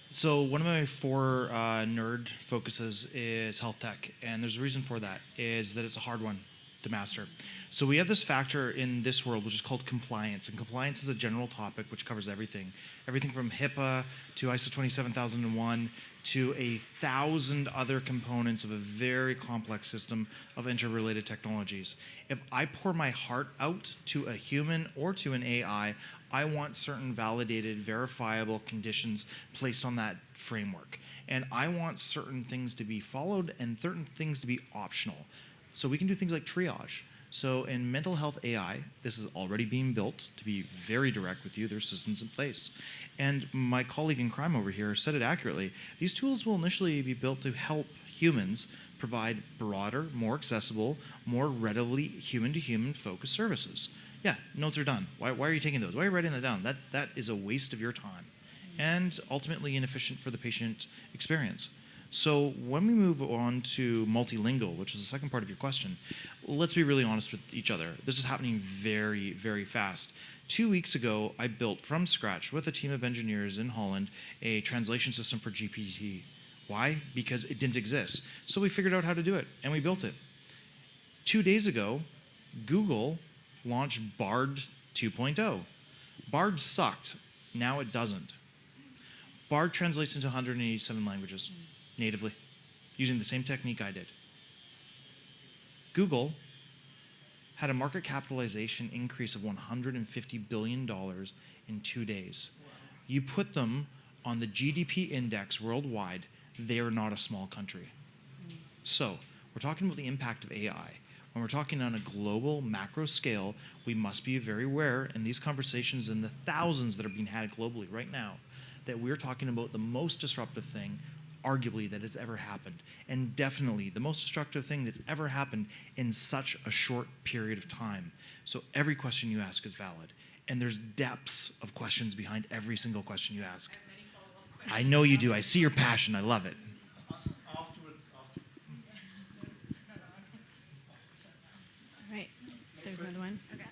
So one of my 4 nerd focuses is health tech, and there's a reason for that, is that it's a hard one to master. So we have this factor in this world which is called compliance, and compliance is a general topic which covers everything from HIPAA to ISO 27001 to 1,000 other components of a very complex system of interrelated technologies. If I pour my heart out to a human or to an AI, I want certain validated, verifiable conditions placed on that framework. And I want certain things to be followed and certain things to be optional. So we can do things like triage. So in mental health AI, this is already being built. To be very direct with you, there's systems in place. And my colleague in crime over here said it accurately. These tools will initially be built to help humans provide broader, more accessible, more readily human-to-human focused services. Yeah, notes are done. Why are you taking those? Why are you writing that down? That is a waste of your time and ultimately inefficient for the patient experience. So when we move on to multilingual, which is the second part of your question, let's be really honest with each other. This is happening very, very fast. 2 weeks ago, I built from scratch with a team of engineers in Holland a translation system for GPT. Why? Because it didn't exist. So we figured out how to do it, and we built it. 2 days ago, Google launched Bard 2.0. Bard sucked. Now it doesn't. Bard translates into 187 languages natively, using the same technique I did. Google had a market capitalization increase of $150 billion in 2 days. You put them on the GDP index worldwide, they are not a small country. So we're talking about the impact of AI. When we're talking on a global macro scale, we must be very aware in these conversations and the thousands that are being had globally right now, that we're talking about the most disruptive thing arguably that has ever happened, and definitely the most destructive thing that's ever happened in such a short period of time. So every question you ask is valid, and there's depths of questions behind every single question you ask. I know you do. I see your passion. I love it. All right, there's another one. Okay,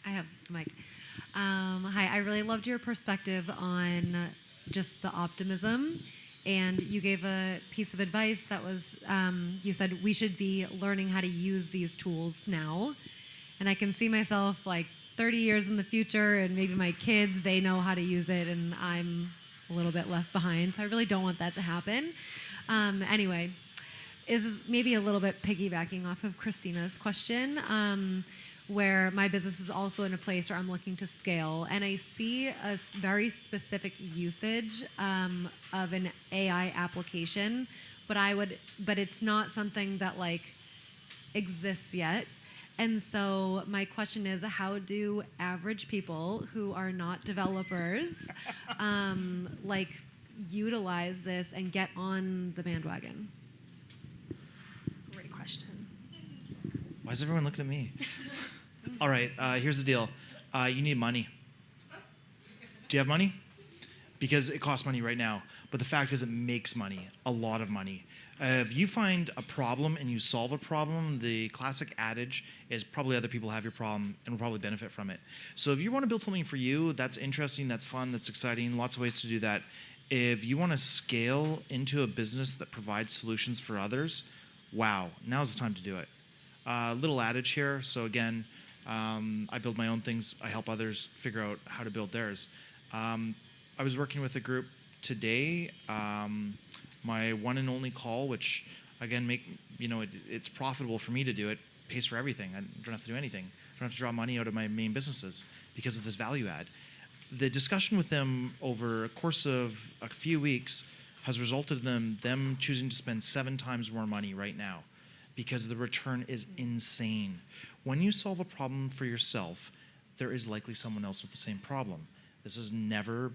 I have the mic. Hi, I really loved your perspective on just the optimism. And you gave a piece of advice that was, you said we should be learning how to use these tools now. And I can see myself like 30 years in the future, and maybe my kids, they know how to use it, and I'm a little bit left behind. So I really don't want that to happen. Anyway, is maybe a little bit piggybacking off of Christina's question. where my business is also in a place where I'm looking to scale, and I see a very specific usage of an AI application, but it's not something that like exists yet. And so my question is, how do average people who are not developers like utilize this and get on the bandwagon? Great question. Why is everyone looking at me? All right, here's the deal. You need money. Do you have money? Because it costs money right now. But the fact is it makes money, a lot of money. If you find a problem and you solve a problem, the classic adage is probably other people have your problem and will probably benefit from it. So if you want to build something for you, that's interesting, that's fun, that's exciting, lots of ways to do that. If you want to scale into a business that provides solutions for others, wow, now's the time to do it. Little adage here. So again, I build my own things. I help others figure out how to build theirs. I was working with a group today. My one and only call, which again, it's profitable for me to do it, pays for everything. I don't have to do anything. I don't have to draw money out of my main businesses because of this value add. The discussion with them over a course of a few weeks has resulted in them choosing to spend 7 times more money right now because the return is insane. When you solve a problem for yourself, there is likely someone else with the same problem. This has never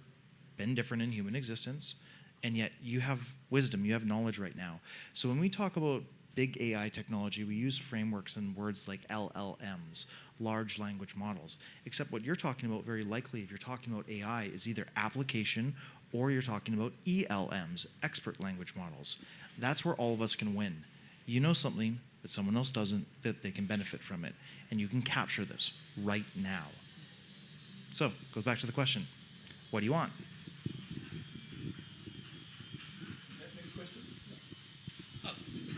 been different in human existence, and yet you have wisdom, you have knowledge right now. So when we talk about big AI technology, we use frameworks and words like LLMs, large language models, except what you're talking about very likely if you're talking about AI is either application or you're talking about ELMs, expert language models. That's where all of us can win. You know something that someone else doesn't, that they can benefit from it, and you can capture this right now. So, goes back to the question, what do you want?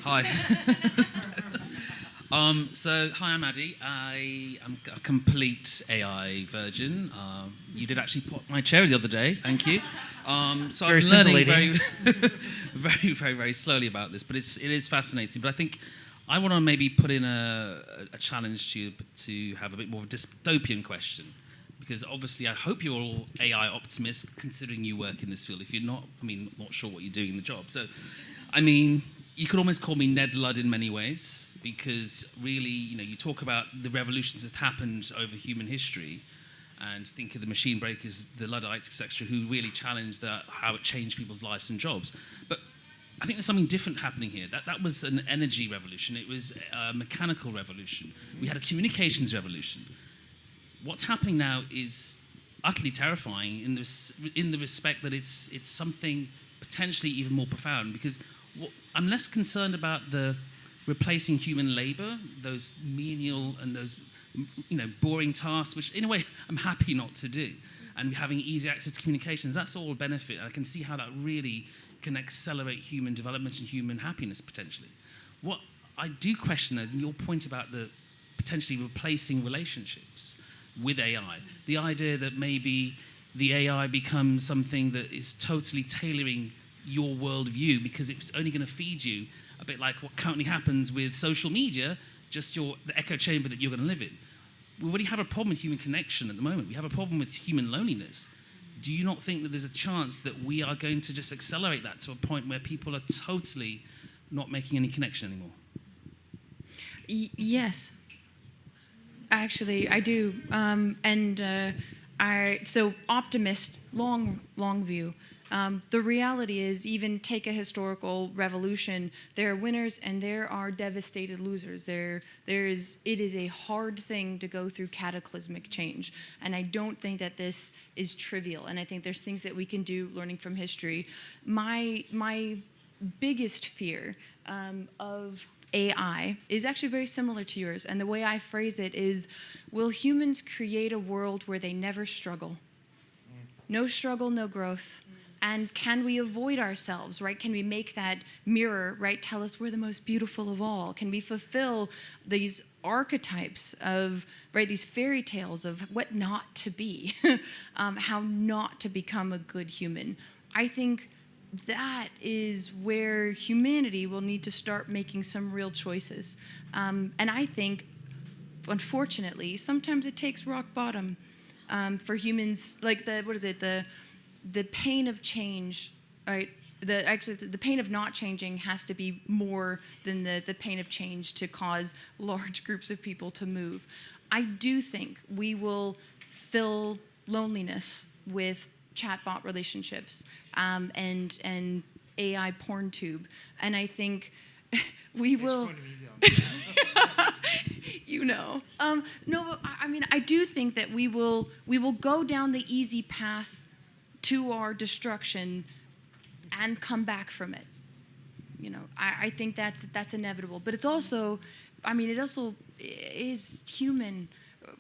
Hi. Hi, I'm Addy. I am a complete AI virgin. You did actually pop my chair the other day. Thank you. So very I'm learning scintillating. very slowly about this, but it is fascinating. But I think I want to maybe put in a challenge to have a bit more of a dystopian question. Because obviously I hope you're all AI optimists, considering you work in this field. If you're not, not sure what you're doing in the job. So, you could almost call me Ned Ludd in many ways, because really, you talk about the revolutions that happened over human history, and think of the machine breakers, the Luddites, etc., who really challenged how it changed people's lives and jobs. But I think there's something different happening here. That was an energy revolution. It was a mechanical revolution. We had a communications revolution. What's happening now is utterly terrifying in the respect that it's something potentially even more profound, because I'm less concerned about the replacing human labor, those menial and those boring tasks, which in a way I'm happy not to do, and having easy access to communications. That's all a benefit. I can see how that really can accelerate human development and human happiness potentially. What I do question though is your point about the potentially replacing relationships with AI. The idea that maybe the AI becomes something that is totally tailoring your worldview because it's only going to feed you, a bit like what currently happens with social media, just the echo chamber that you're going to live in. We already have a problem with human connection at the moment. We have a problem with human loneliness. Do you not think that there's a chance that we are going to just accelerate that to a point where people are totally not making any connection anymore? Yes. Actually, I do. So optimist, long view. The reality is, even take a historical revolution, there are winners and there are devastated losers. It is a hard thing to go through cataclysmic change. And I don't think that this is trivial. And I think there's things that we can do learning from history. My biggest fear of AI is actually very similar to yours. And the way I phrase it is, will humans create a world where they never struggle? No struggle, no growth. And can we avoid ourselves, right? Can we make that mirror, right, tell us we're the most beautiful of all? Can we fulfill these archetypes of, right, these fairy tales of what not to be, how not to become a good human? I think that is where humanity will need to start making some real choices. And I think unfortunately, sometimes it takes rock bottom for humans, like the pain of change, right? The pain of not changing has to be more than the pain of change to cause large groups of people to move. I do think we will fill loneliness with chatbot relationships and AI porn tube, and I think we will. No, but I mean, I do think that we will go down the easy path to our destruction and come back from it. I think that's inevitable. But it's also, it also is human.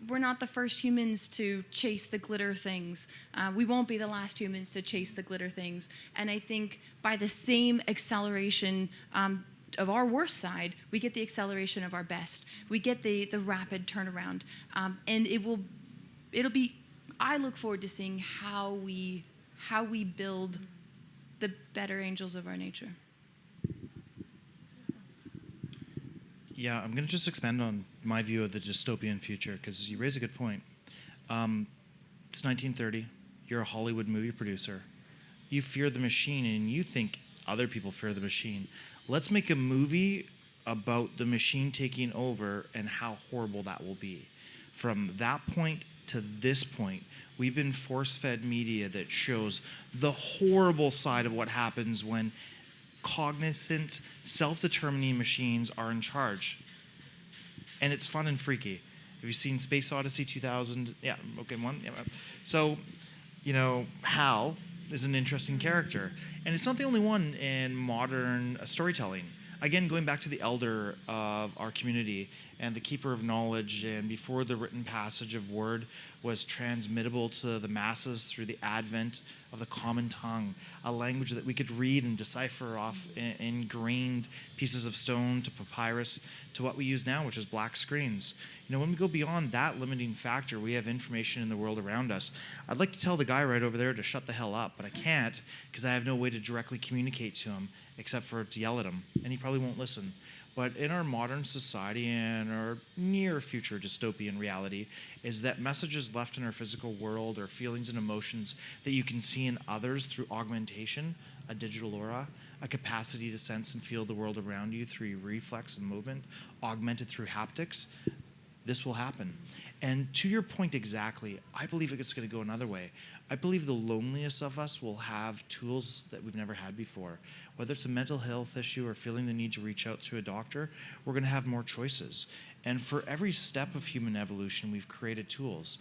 We're not the first humans to chase the glitter things. We won't be the last humans to chase the glitter things. And I think by the same acceleration of our worst side, we get the acceleration of our best. We get the rapid turnaround. And it'll be, I look forward to seeing how we build the better angels of our nature. Yeah, I'm going to just expand on my view of the dystopian future, because you raise a good point. It's 1930. You're a Hollywood movie producer. You fear the machine, and you think other people fear the machine. Let's make a movie about the machine taking over and how horrible that will be. From that point to this point, we've been force-fed media that shows the horrible side of what happens when cognizant, self-determining machines are in charge. And it's fun and freaky. Have you seen Space Odyssey 2000? Yeah, okay, one. Yeah. So, Hal is an interesting character. And it's not the only one in modern storytelling. Again, going back to the elder of our community and the keeper of knowledge, and before the written passage of word was transmittable to the masses through the advent of the common tongue, a language that we could read and decipher off ingrained pieces of stone to papyrus to what we use now, which is black screens. When we go beyond that limiting factor, we have information in the world around us. I'd like to tell the guy right over there to shut the hell up, but I can't because I have no way to directly communicate to him except for to yell at him, and he probably won't listen. But in our modern society and our near future dystopian reality is that messages left in our physical world are feelings and emotions that you can see in others through augmentation, a digital aura, a capacity to sense and feel the world around you through reflex and movement, augmented through haptics. This will happen. And to your point exactly, I believe it's going to go another way. I believe the loneliest of us will have tools that we've never had before. Whether it's a mental health issue or feeling the need to reach out to a doctor, we're going to have more choices. And for every step of human evolution, we've created tools.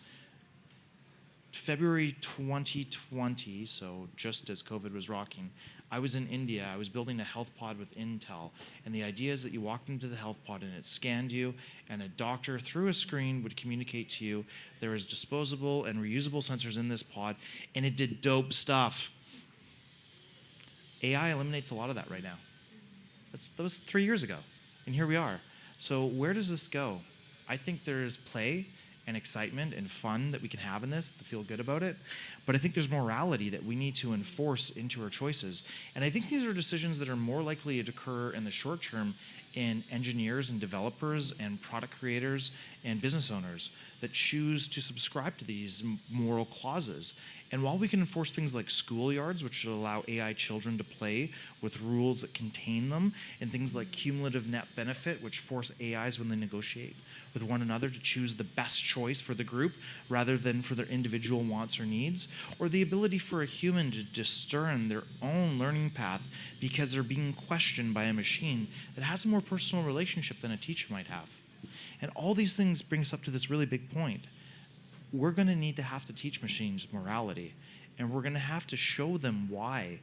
February 2020, so just as COVID was rocking, I was in India. I was building a health pod with Intel. And the idea is that you walked into the health pod and it scanned you, and a doctor through a screen would communicate to you. There was disposable and reusable sensors in this pod, and it did dope stuff. AI eliminates a lot of that right now. That was 3 years ago, and here we are. So where does this go? I think there's play and excitement and fun that we can have in this to feel good about it. But I think there's morality that we need to enforce into our choices. And I think these are decisions that are more likely to occur in the short term in engineers and developers and product creators and business owners that choose to subscribe to these moral clauses. And while we can enforce things like schoolyards, which should allow AI children to play with rules that contain them, and things like cumulative net benefit, which force AIs when they negotiate with one another to choose the best choice for the group rather than for their individual wants or needs, or the ability for a human to discern their own learning path because they're being questioned by a machine that has a more personal relationship than a teacher might have. And all these things bring us up to this really big point. We're going to have to teach machines morality, and we're going to have to show them why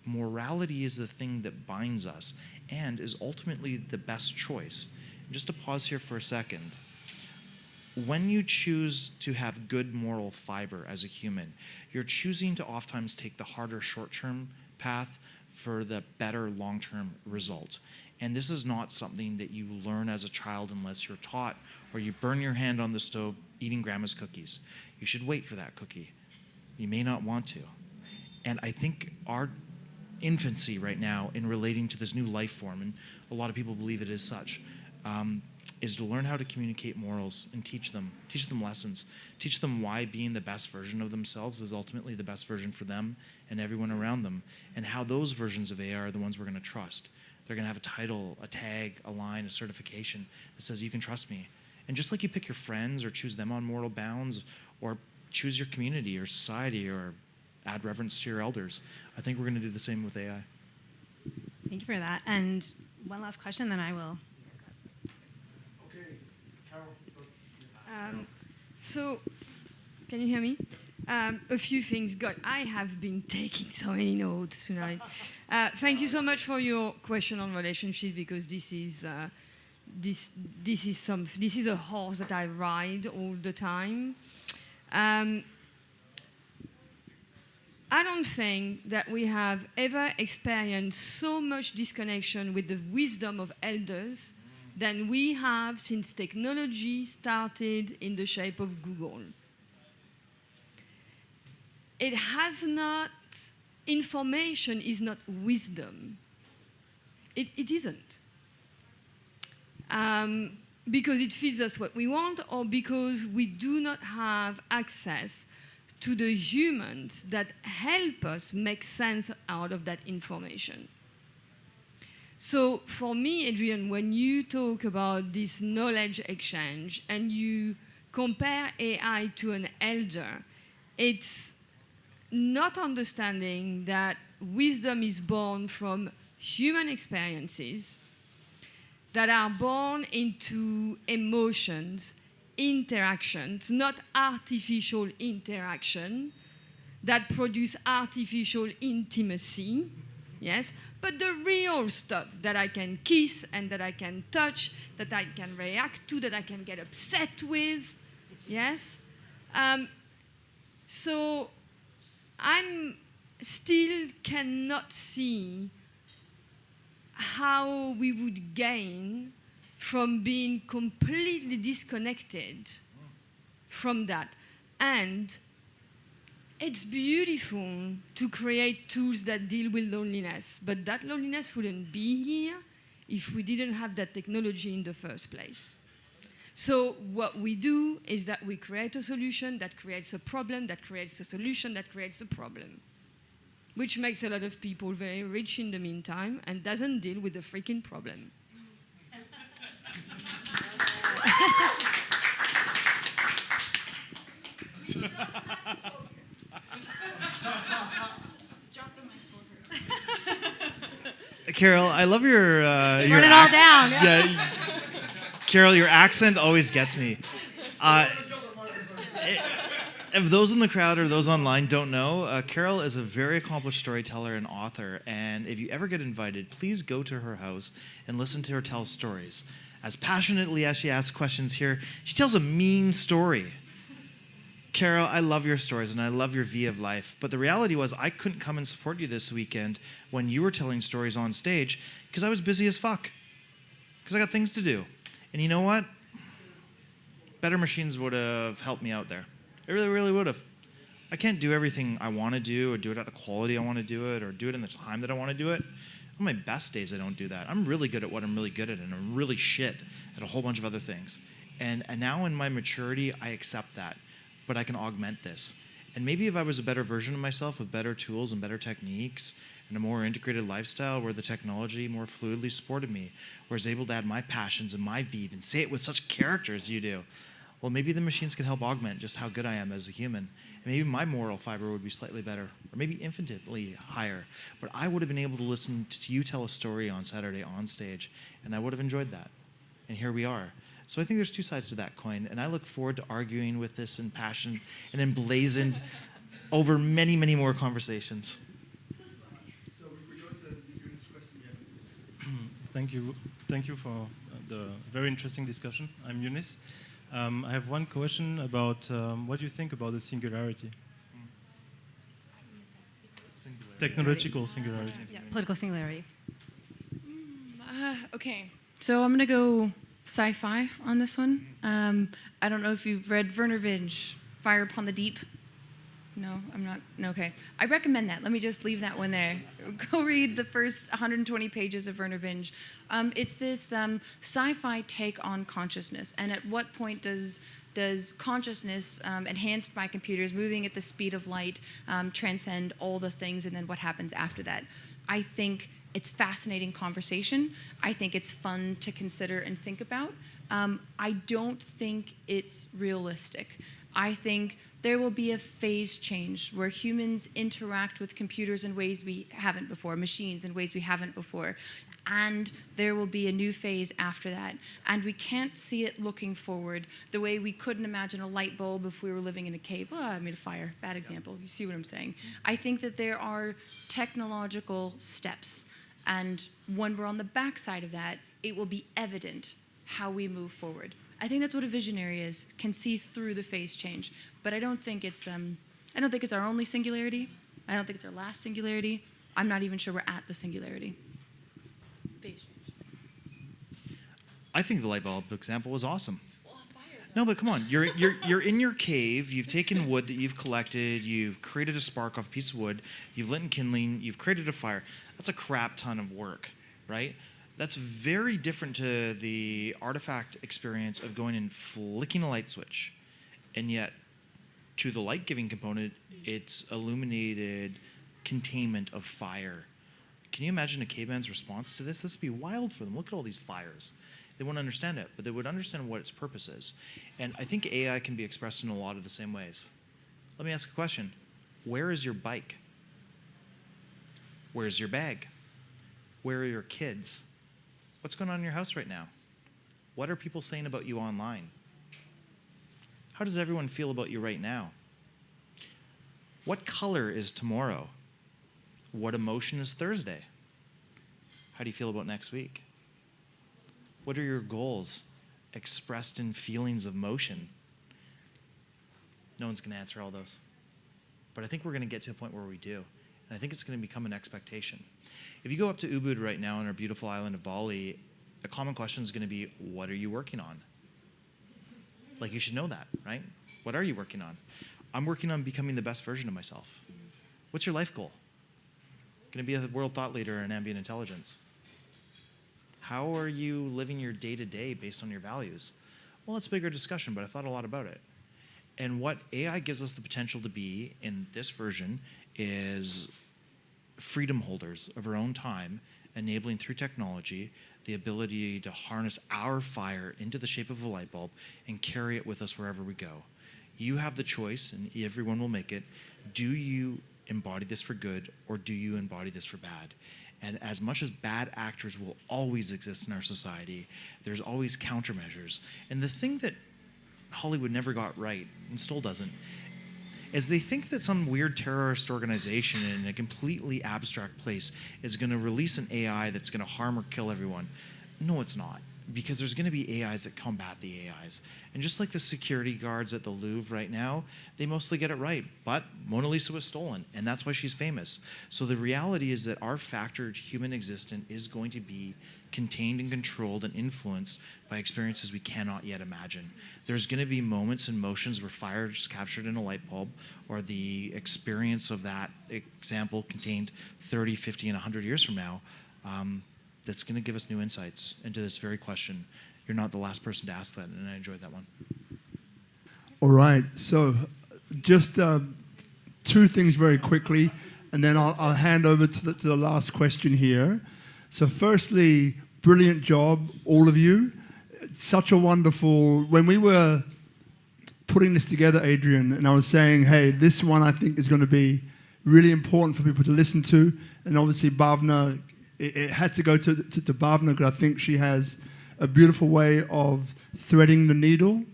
morality is the thing that binds us and is ultimately the best choice. Just to pause here for a second. When you choose to have good moral fiber as a human, you're choosing to oftentimes take the harder short-term path for the better long-term result. And this is not something that you learn as a child unless you're taught, or you burn your hand on the stove eating grandma's cookies. You should wait for that cookie. You may not want to. And I think our infancy right now in relating to this new life form, and a lot of people believe it is such, is to learn how to communicate morals and teach them lessons, teach them why being the best version of themselves is ultimately the best version for them and everyone around them, and how those versions of AI are the ones we're going to trust. They're going to have a title, a tag, a line, a certification that says you can trust me. And just like you pick your friends or choose them on moral bounds or choose your community or society or add reverence to your elders, I think we're going to do the same with AI. Thank you for that. And one last question, then I will. Okay, Carol. So, can you hear me? A few things. God, I have been taking so many notes tonight. Thank you so much for your question on relationships, because this is a horse that I ride all the time. I don't think that we have ever experienced so much disconnection with the wisdom of elders than we have since technology started in the shape of Google. Information is not wisdom. It isn't. Because it feeds us what we want, or because we do not have access to the humans that help us make sense out of that information. So for me, Adrian, when you talk about this knowledge exchange and you compare AI to an elder, it's not understanding that wisdom is born from human experiences that are born into emotions, interactions, not artificial interaction that produce artificial intimacy, yes, but the real stuff that I can kiss and that I can touch, that I can react to, that I can get upset with, yes. So I'm still cannot see how we would gain from being completely disconnected from that. And it's beautiful to create tools that deal with loneliness, but that loneliness wouldn't be here if we didn't have that technology in the first place. So what we do is that we create a solution that creates a problem, that creates a solution, that creates a problem, which makes a lot of people very rich in the meantime and doesn't deal with the freaking problem. Carol, I love your Burn it all down. Yeah, Carol, your accent always gets me. If those in the crowd or those online don't know, Carol is a very accomplished storyteller and author, and if you ever get invited, please go to her house and listen to her tell stories. As passionately as she asks questions here, she tells a mean story. Carol, I love your stories and I love your V of life, but the reality was I couldn't come and support you this weekend when you were telling stories on stage because I was busy as fuck, because I got things to do. And you know what? Better machines would have helped me out there. It really, really would have. I can't do everything I want to do or do it at the quality I want to do it or do it in the time that I want to do it. On my best days, I don't do that. I'm really good at what I'm really good at, and I'm really shit at a whole bunch of other things. And now in my maturity, I accept that, but I can augment this. And maybe if I was a better version of myself with better tools and better techniques and a more integrated lifestyle where the technology more fluidly supported me, where I was able to add my passions and my vive and say it with such character as you do, well, maybe the machines can help augment just how good I am as a human. And maybe my moral fiber would be slightly better, or maybe infinitely higher. But I would have been able to listen to you tell a story on Saturday on stage, and I would have enjoyed that. And here we are. So I think there's two sides to that coin, and I look forward to arguing with this in passion and emblazoned over many, many more conversations. So we go to Eunice's question again. Thank you for the very interesting discussion. I'm Eunice. I have one question about what you think about the singularity. Technological singularity. Yeah, political singularity. Okay, so I'm gonna go sci-fi on this one. I don't know if you've read Werner Vinge, Fire Upon the Deep. No, I'm not. No, okay. I recommend that. Let me just leave that one there. Go read the first 120 pages of Werner Vinge. It's this sci-fi take on consciousness. And at what point does consciousness, enhanced by computers, moving at the speed of light, transcend all the things, and then what happens after that? I think it's fascinating conversation. I think it's fun to consider and think about. I don't think it's realistic. I think there will be a phase change where humans interact with computers in ways we haven't before, machines in ways we haven't before, and there will be a new phase after that. And we can't see it looking forward the way we couldn't imagine a light bulb if we were living in a cave. Oh, I made a fire, bad example. You see what I'm saying? I think that there are technological steps, and when we're on the backside of that, it will be evident how we move forward. I think that's what a visionary is, can see through the phase change. But I don't think it's our only singularity. I don't think it's our last singularity. I'm not even sure we're at the singularity. Phase change. I think the light bulb example was awesome. No, but come on, you're in your cave, you've taken wood that you've collected, you've created a spark off a piece of wood, you've lit kindling, you've created a fire. That's a crap ton of work, right? That's very different to the artifact experience of going and flicking a light switch. And yet, to the light-giving component, it's illuminated containment of fire. Can you imagine a caveman's response to this? This would be wild for them. Look at all these fires. They wouldn't understand it, but they would understand what its purpose is. And I think AI can be expressed in a lot of the same ways. Let me ask a question. Where is your bike? Where's your bag? Where are your kids? What's going on in your house right now? What are people saying about you online? How does everyone feel about you right now? What color is tomorrow? What emotion is Thursday? How do you feel about next week? What are your goals expressed in feelings of motion? No one's going to answer all those. But I think we're going to get to a point where we do. And I think it's going to become an expectation. If you go up to Ubud right now on our beautiful island of Bali, a common question is going to be, what are you working on? Like, you should know that, right? What are you working on? I'm working on becoming the best version of myself. What's your life goal? Going to be a world thought leader in ambient intelligence. How are you living your day-to-day based on your values? Well, it's a bigger discussion, but I thought a lot about it. And what AI gives us the potential to be in this version is freedom holders of our own time, enabling through technology the ability to harness our fire into the shape of a light bulb and carry it with us wherever we go. You have the choice, and everyone will make it. Do you embody this for good, or do you embody this for bad? And as much as bad actors will always exist in our society, there's always countermeasures. And the thing that Hollywood never got right, and still doesn't, is they think that some weird terrorist organization in a completely abstract place is going to release an AI that's going to harm or kill everyone. No, it's not. Because there's going to be AIs that combat the AIs. And just like the security guards at the Louvre right now, they mostly get it right. But Mona Lisa was stolen, and that's why she's famous. So the reality is that our factored human existence is going to be contained and controlled and influenced by experiences we cannot yet imagine. There's going to be moments and motions where fire is captured in a light bulb, or the experience of that example contained 30, 50, and 100 years from now, that's going to give us new insights into this very question. You're not the last person to ask that, and I enjoyed that one. All right, so just two things very quickly, and then I'll hand over to the last question here. So firstly, brilliant job, all of you. Such a wonderful, when we were putting this together, Adrian, and I was saying, hey, this one I think is going to be really important for people to listen to, and obviously Bhavna, it had to go to Bhavna because I think she has a beautiful way of threading the needle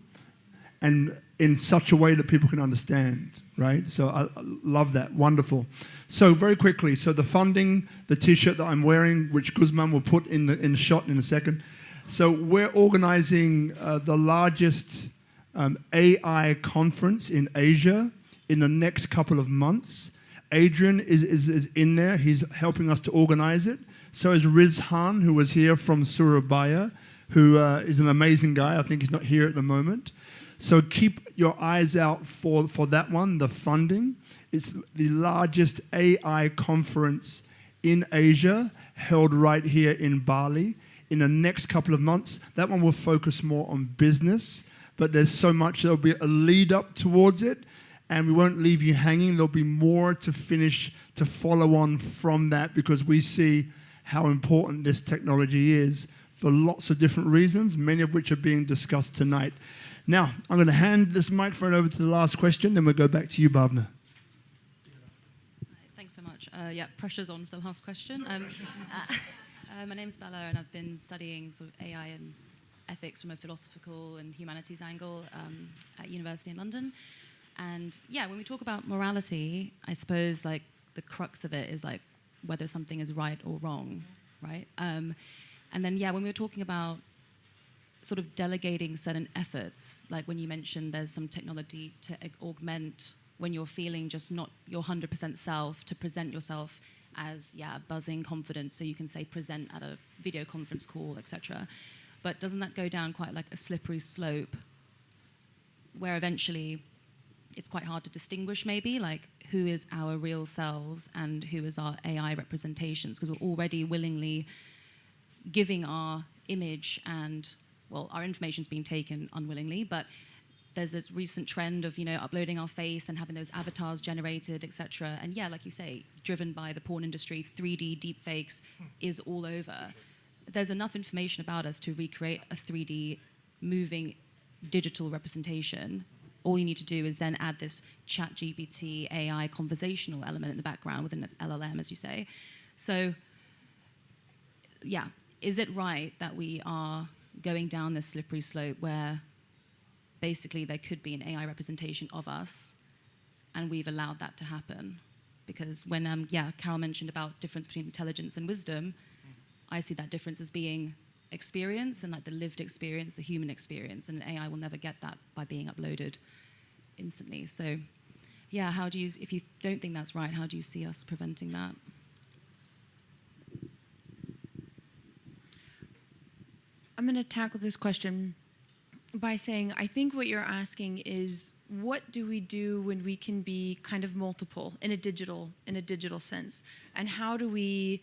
and in such a way that people can understand, right? So I love that. Wonderful. So very quickly, so the funding, the T-shirt that I'm wearing, which Guzman will put in the shot in a second. So we're organizing the largest AI conference in Asia in the next couple of months. Adrian is in there. He's helping us to organize it. So is Riz Han, who was here from Surabaya, who is an amazing guy. I think he's not here at the moment. So keep your eyes out for that one, the funding. It's the largest AI conference in Asia, held right here in Bali. In the next couple of months, that one will focus more on business, but there's so much, there'll be a lead up towards it, and we won't leave you hanging. There'll be more to finish, to follow on from that, because we see how important this technology is for lots of different reasons, many of which are being discussed tonight. Now, I'm going to hand this microphone over to the last question, then we'll go back to you, Bhavna. Thanks so much. Yeah, pressure's on for the last question. My name's Bella, and I've been studying sort of AI and ethics from a philosophical and humanities angle at university in London. And yeah, when we talk about morality, I suppose like the crux of it is like whether something is right or wrong, right? And then yeah, when we were talking about sort of delegating certain efforts, like when you mentioned there's some technology to augment when you're feeling just not your 100% self, to present yourself as, yeah, buzzing, confident, so you can say present at a video conference call, etc. But doesn't that go down quite like a slippery slope where eventually it's quite hard to distinguish maybe, like who is our real selves and who is our AI representations, because we're already willingly giving our image and, well, our information's being taken unwillingly, but there's this recent trend of, you know, uploading our face and having those avatars generated, etc. And yeah, like you say, driven by the porn industry, 3D deepfakes is all over. There's enough information about us to recreate a 3D moving digital representation. All you need to do is then add this ChatGPT AI conversational element in the background with an LLM, as you say. So yeah, is it right that we are going down this slippery slope where basically there could be an AI representation of us and we've allowed that to happen? Because when, Carol mentioned about difference between intelligence and wisdom, I see that difference as being experience and like the lived experience, the human experience, and an AI will never get that by being uploaded instantly. So yeah, how do you, if you don't think that's right, how do you see us preventing that? I'm going to tackle this question by saying, I think what you're asking is, what do we do when we can be kind of multiple in a digital sense, and how do we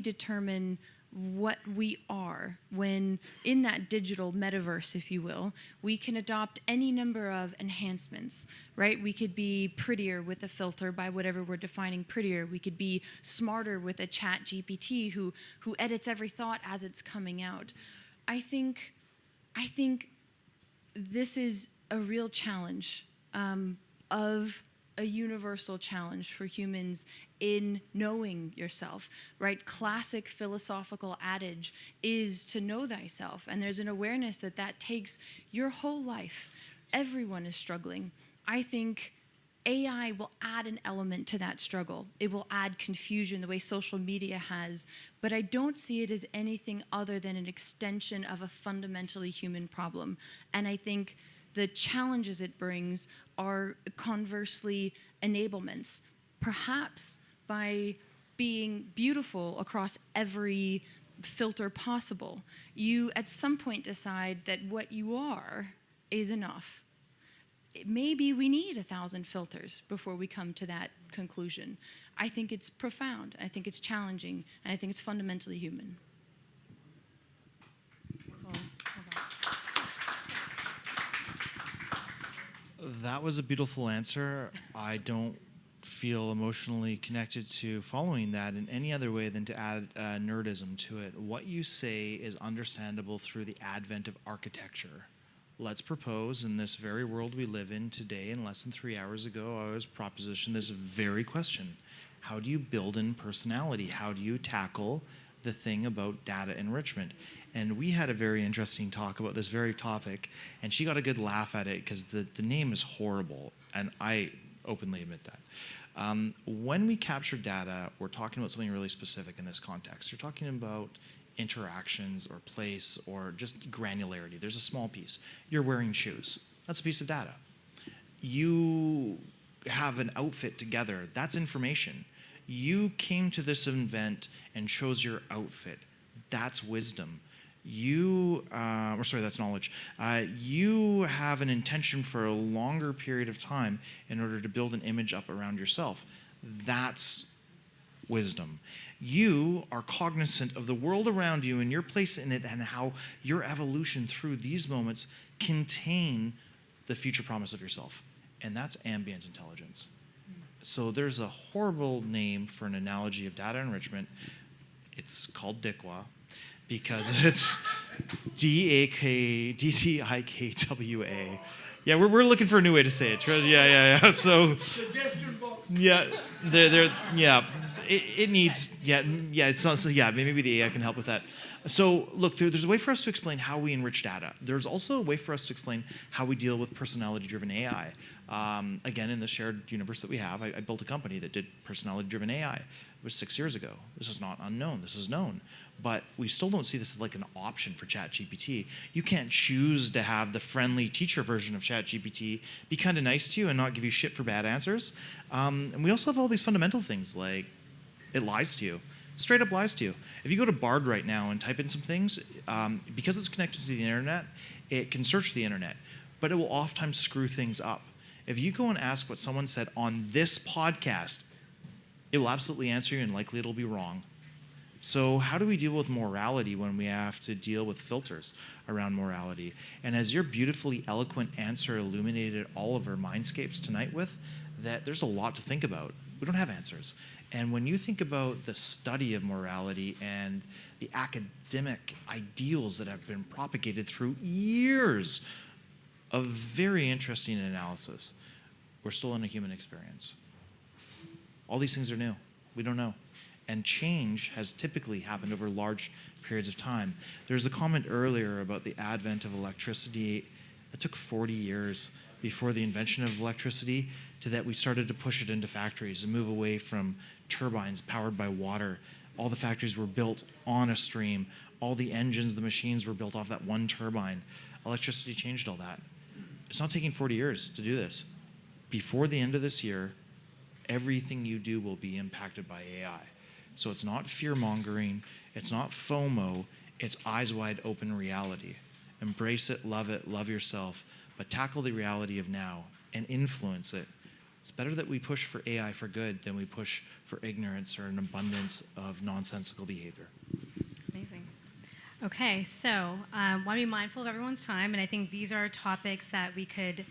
determine what we are when in that digital metaverse, if you will, we can adopt any number of enhancements, right? We could be prettier with a filter by whatever we're defining prettier. We could be smarter with a chat GPT who edits every thought as it's coming out. I think this is a real challenge, of a universal challenge for humans in knowing yourself, right? Classic philosophical adage is to know thyself, and there's an awareness that that takes your whole life. Everyone is struggling. I think AI will add an element to that struggle. It will add confusion the way social media has, but I don't see it as anything other than an extension of a fundamentally human problem. And I think the challenges it brings are conversely enablements, perhaps by being beautiful across every filter possible. You at some point decide that what you are is enough. Maybe we need 1,000 filters before we come to that conclusion. I think it's profound, I think it's challenging, and I think it's fundamentally human. That was a beautiful answer. I don't feel emotionally connected to following that in any other way than to add nerdism to it. What you say is understandable through the advent of architecture. Let's propose in this very world we live in today, and less than 3 hours ago, I was propositioned this very question. How do you build in personality? How do you tackle the thing about data enrichment? And we had a very interesting talk about this very topic, and she got a good laugh at it because the name is horrible, and I openly admit that. When we capture data, we're talking about something really specific in this context. You're talking about interactions or place or just granularity. There's a small piece. You're wearing shoes. That's a piece of data. You have an outfit together. That's information. You came to this event and chose your outfit. That's wisdom. that's knowledge. You have an intention for a longer period of time in order to build an image up around yourself. That's wisdom. You are cognizant of the world around you and your place in it and how your evolution through these moments contain the future promise of yourself. And that's ambient intelligence. So there's a horrible name for an analogy of data enrichment. It's called DICWA because it's DTIKWA. Yeah, we're looking for a new way to say it. Yeah. So, yeah, it needs, it's not, so yeah, maybe the AI can help with that. So look, there's a way for us to explain how we enrich data. There's also a way for us to explain how we deal with personality-driven AI. Again, in the shared universe that we have, I built a company that did personality-driven AI. It was 6 years ago. This is not unknown. This is known. But we still don't see this as like an option for ChatGPT. You can't choose to have the friendly teacher version of ChatGPT be kind of nice to you and not give you shit for bad answers. And we also have all these fundamental things like it lies to you. Straight up lies to you. If you go to Bard right now and type in some things, because it's connected to the internet, it can search the internet, but it will oftentimes screw things up. If you go and ask what someone said on this podcast, it will absolutely answer you and likely it'll be wrong. So how do we deal with morality when we have to deal with filters around morality? And as your beautifully eloquent answer illuminated all of our mindscapes tonight with, that there's a lot to think about. We don't have answers. And when you think about the study of morality and the academic ideals that have been propagated through years of very interesting analysis, we're still in a human experience. All these things are new. We don't know. And change has typically happened over large periods of time. There's a comment earlier about the advent of electricity. It took 40 years before the invention of electricity to that we started to push it into factories and move away from turbines powered by water. All the factories were built on a stream. All the engines, the machines were built off that one turbine. Electricity changed all that. It's not taking 40 years to do this. Before the end of this year, everything you do will be impacted by AI. So it's not fear-mongering, it's not FOMO, it's eyes wide open reality. Embrace it, love yourself, but tackle the reality of now and influence it. It's better that we push for AI for good than we push for ignorance or an abundance of nonsensical behavior. Amazing. Okay, so I want to be mindful of everyone's time, and I think these are topics that we could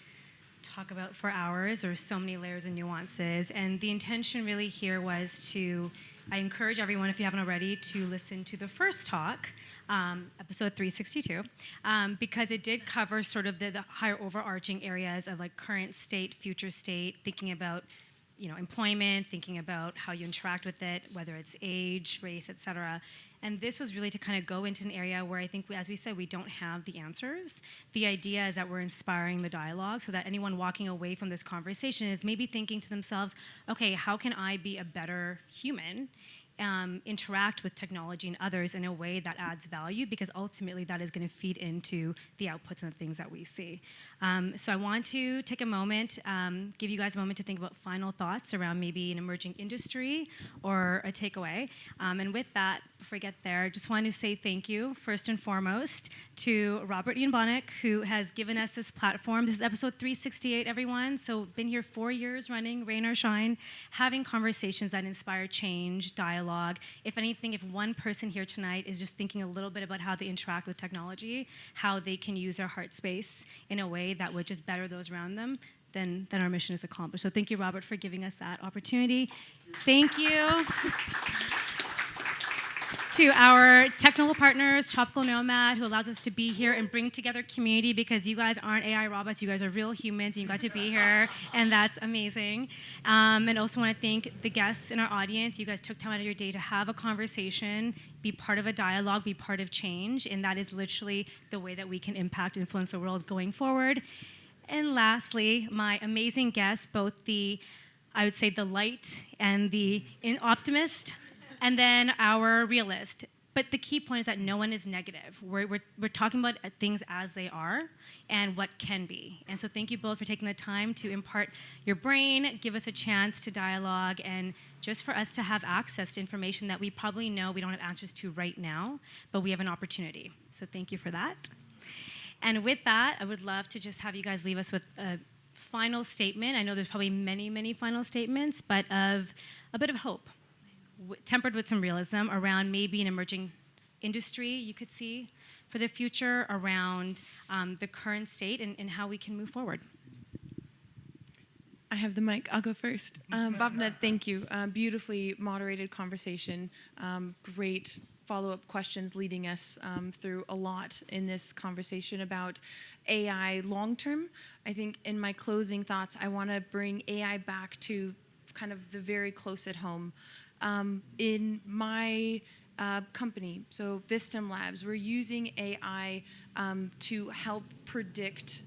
talk about for hours. There's so many layers and nuances, and the intention really here was to, I encourage everyone, if you haven't already, to listen to the first talk, episode 362, because it did cover sort of the higher overarching areas of like current state, future state, thinking about employment, thinking about how you interact with it, whether it's age, race, et cetera. And this was really to kind of go into an area where I think, as we said, we don't have the answers. The idea is that we're inspiring the dialogue so that anyone walking away from this conversation is maybe thinking to themselves, okay, how can I be a better human? Interact with technology and others in a way that adds value, because ultimately that is going to feed into the outputs and the things that we see. So I want to take a moment, give you guys a moment to think about final thoughts around maybe an emerging industry or a takeaway. And with that, before I get there, I just want to say thank you, first and foremost, to Robert Ian Bonnick, who has given us this platform. This is episode 368, everyone. So been here 4 years running, rain or shine, having conversations that inspire change, dialogue. If anything, if one person here tonight is just thinking a little bit about how they interact with technology, how they can use their heart space in a way that would just better those around them, then our mission is accomplished. So thank you, Robert, for giving us that opportunity. Thank you. To our technical partners, Tropical Nomad, who allows us to be here and bring together community, because you guys aren't AI robots, you guys are real humans, and you got to be here, and that's amazing. And also want to thank the guests in our audience. You guys took time out of your day to have a conversation, be part of a dialogue, be part of change, and that is literally the way that we can impact and influence the world going forward. And lastly, my amazing guests, both the light and the optimist, and then our realist. But the key point is that no one is negative. We're talking about things as they are and what can be. And so thank you both for taking the time to impart your brain, give us a chance to dialogue, and just for us to have access to information that we probably know we don't have answers to right now, but we have an opportunity. So thank you for that. And with that, I would love to just have you guys leave us with a final statement. I know there's probably many, many final statements, but of a bit of hope, tempered with some realism around maybe an emerging industry you could see for the future, around the current state and how we can move forward. I have the mic. I'll go first. Bhavna, thank you. Beautifully moderated conversation. Great follow-up questions leading us through a lot in this conversation about AI long-term. I think in my closing thoughts, I want to bring AI back to kind of the very close at home. In my company, so Vistum Labs, we're using AI to help predict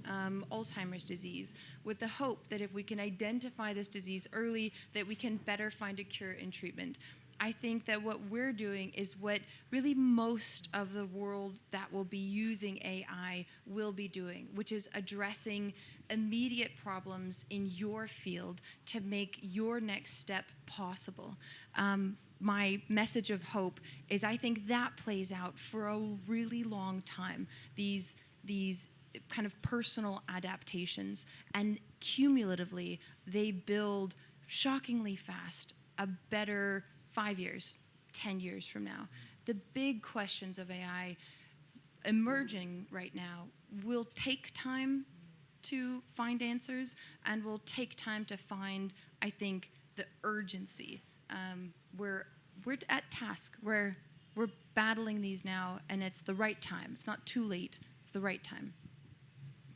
Alzheimer's disease with the hope that if we can identify this disease early, that we can better find a cure and treatment. I think that what we're doing is what really most of the world that will be using AI will be doing, which is addressing immediate problems in your field to make your next step possible. My message of hope is I think that plays out for a really long time, these kind of personal adaptations, and cumulatively they build shockingly fast a better 5 years, 10 years from now. The big questions of AI emerging right now will take time to find answers and will take time to find, I think, the urgency. We're at task. We're battling these now, and it's the right time. It's not too late. It's the right time.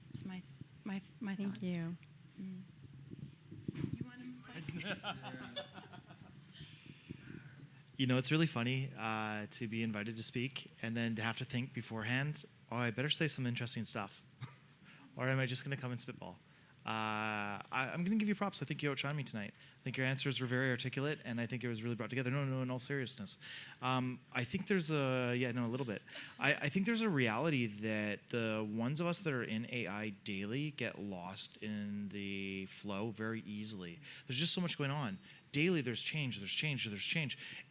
It's my thoughts. Thank you. You want to You know, it's really funny to be invited to speak and then to have to think beforehand, oh, I better say some interesting stuff. Or am I just going to come and spitball? I'm going to give you props. I think you outshined me tonight. I think your answers were very articulate, and I think it was really brought together. No, in all seriousness. I think there's a little bit. I think there's a reality that the ones of us that are in AI daily get lost in the flow very easily. There's just so much going on. Daily, there's change.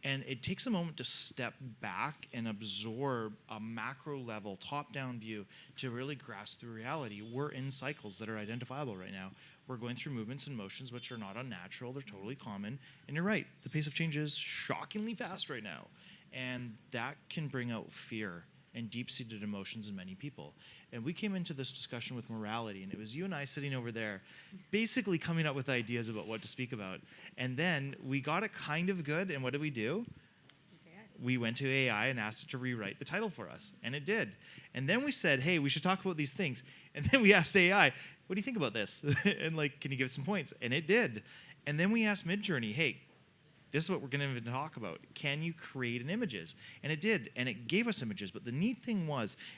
And it takes a moment to step back and absorb a macro level, top-down view to really grasp the reality. We're in cycles that are identifiable right now. We're going through movements and motions which are not unnatural. They're totally common. And you're right, the pace of change is shockingly fast right now. And that can bring out fear and deep-seated emotions in many people. And we came into this discussion with morality, and it was you and I sitting over there basically coming up with ideas about what to speak about. And then we got it kind of good, and what did we do? We went to AI and asked it to rewrite the title for us, and it did. And then we said, hey, we should talk about these things. And then we asked AI, what do you think about this? And can you give some points? And it did. And then we asked Midjourney, hey, this is what we're going to talk about. Can you create an images? And it did, and it gave us images. But the neat thing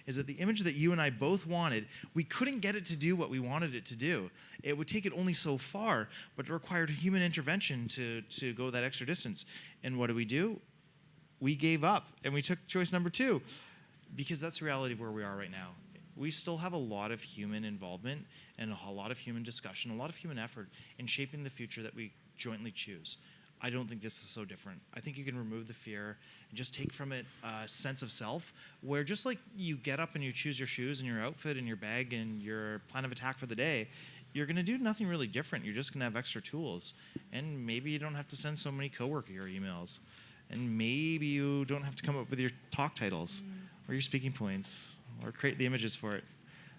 is that the image that you and I both wanted, we couldn't get it to do what we wanted it to do. It would take it only so far, but it required human intervention to go that extra distance. And what do? We gave up, and we took choice number 2, because that's the reality of where we are right now. We still have a lot of human involvement and a lot of human discussion, a lot of human effort in shaping the future that we jointly choose. I don't think this is so different. I think you can remove the fear and just take from it a sense of self, where just like you get up and you choose your shoes and your outfit and your bag and your plan of attack for the day, you're going to do nothing really different. You're just going to have extra tools. And maybe you don't have to send so many coworker emails. And maybe you don't have to come up with your talk titles or your speaking points or create the images for it.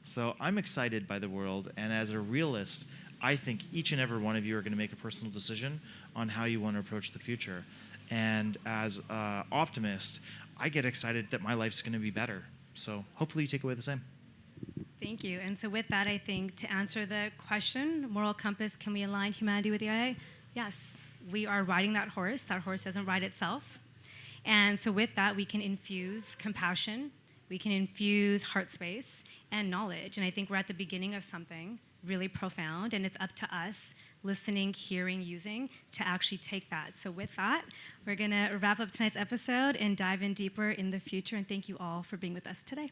So I'm excited by the world, and as a realist, I think each and every one of you are going to make a personal decision on how you want to approach the future. And as an optimist, I get excited that my life's going to be better. So hopefully you take away the same. Thank you. And so with that, I think to answer the question, moral compass, can we align humanity with the AI? Yes, we are riding that horse. That horse doesn't ride itself. And so with that, we can infuse compassion, we can infuse heart space and knowledge. And I think we're at the beginning of something really profound, and it's up to us listening, hearing, using to actually take that. So with that, we're going to wrap up tonight's episode and dive in deeper in the future. And thank you all for being with us today.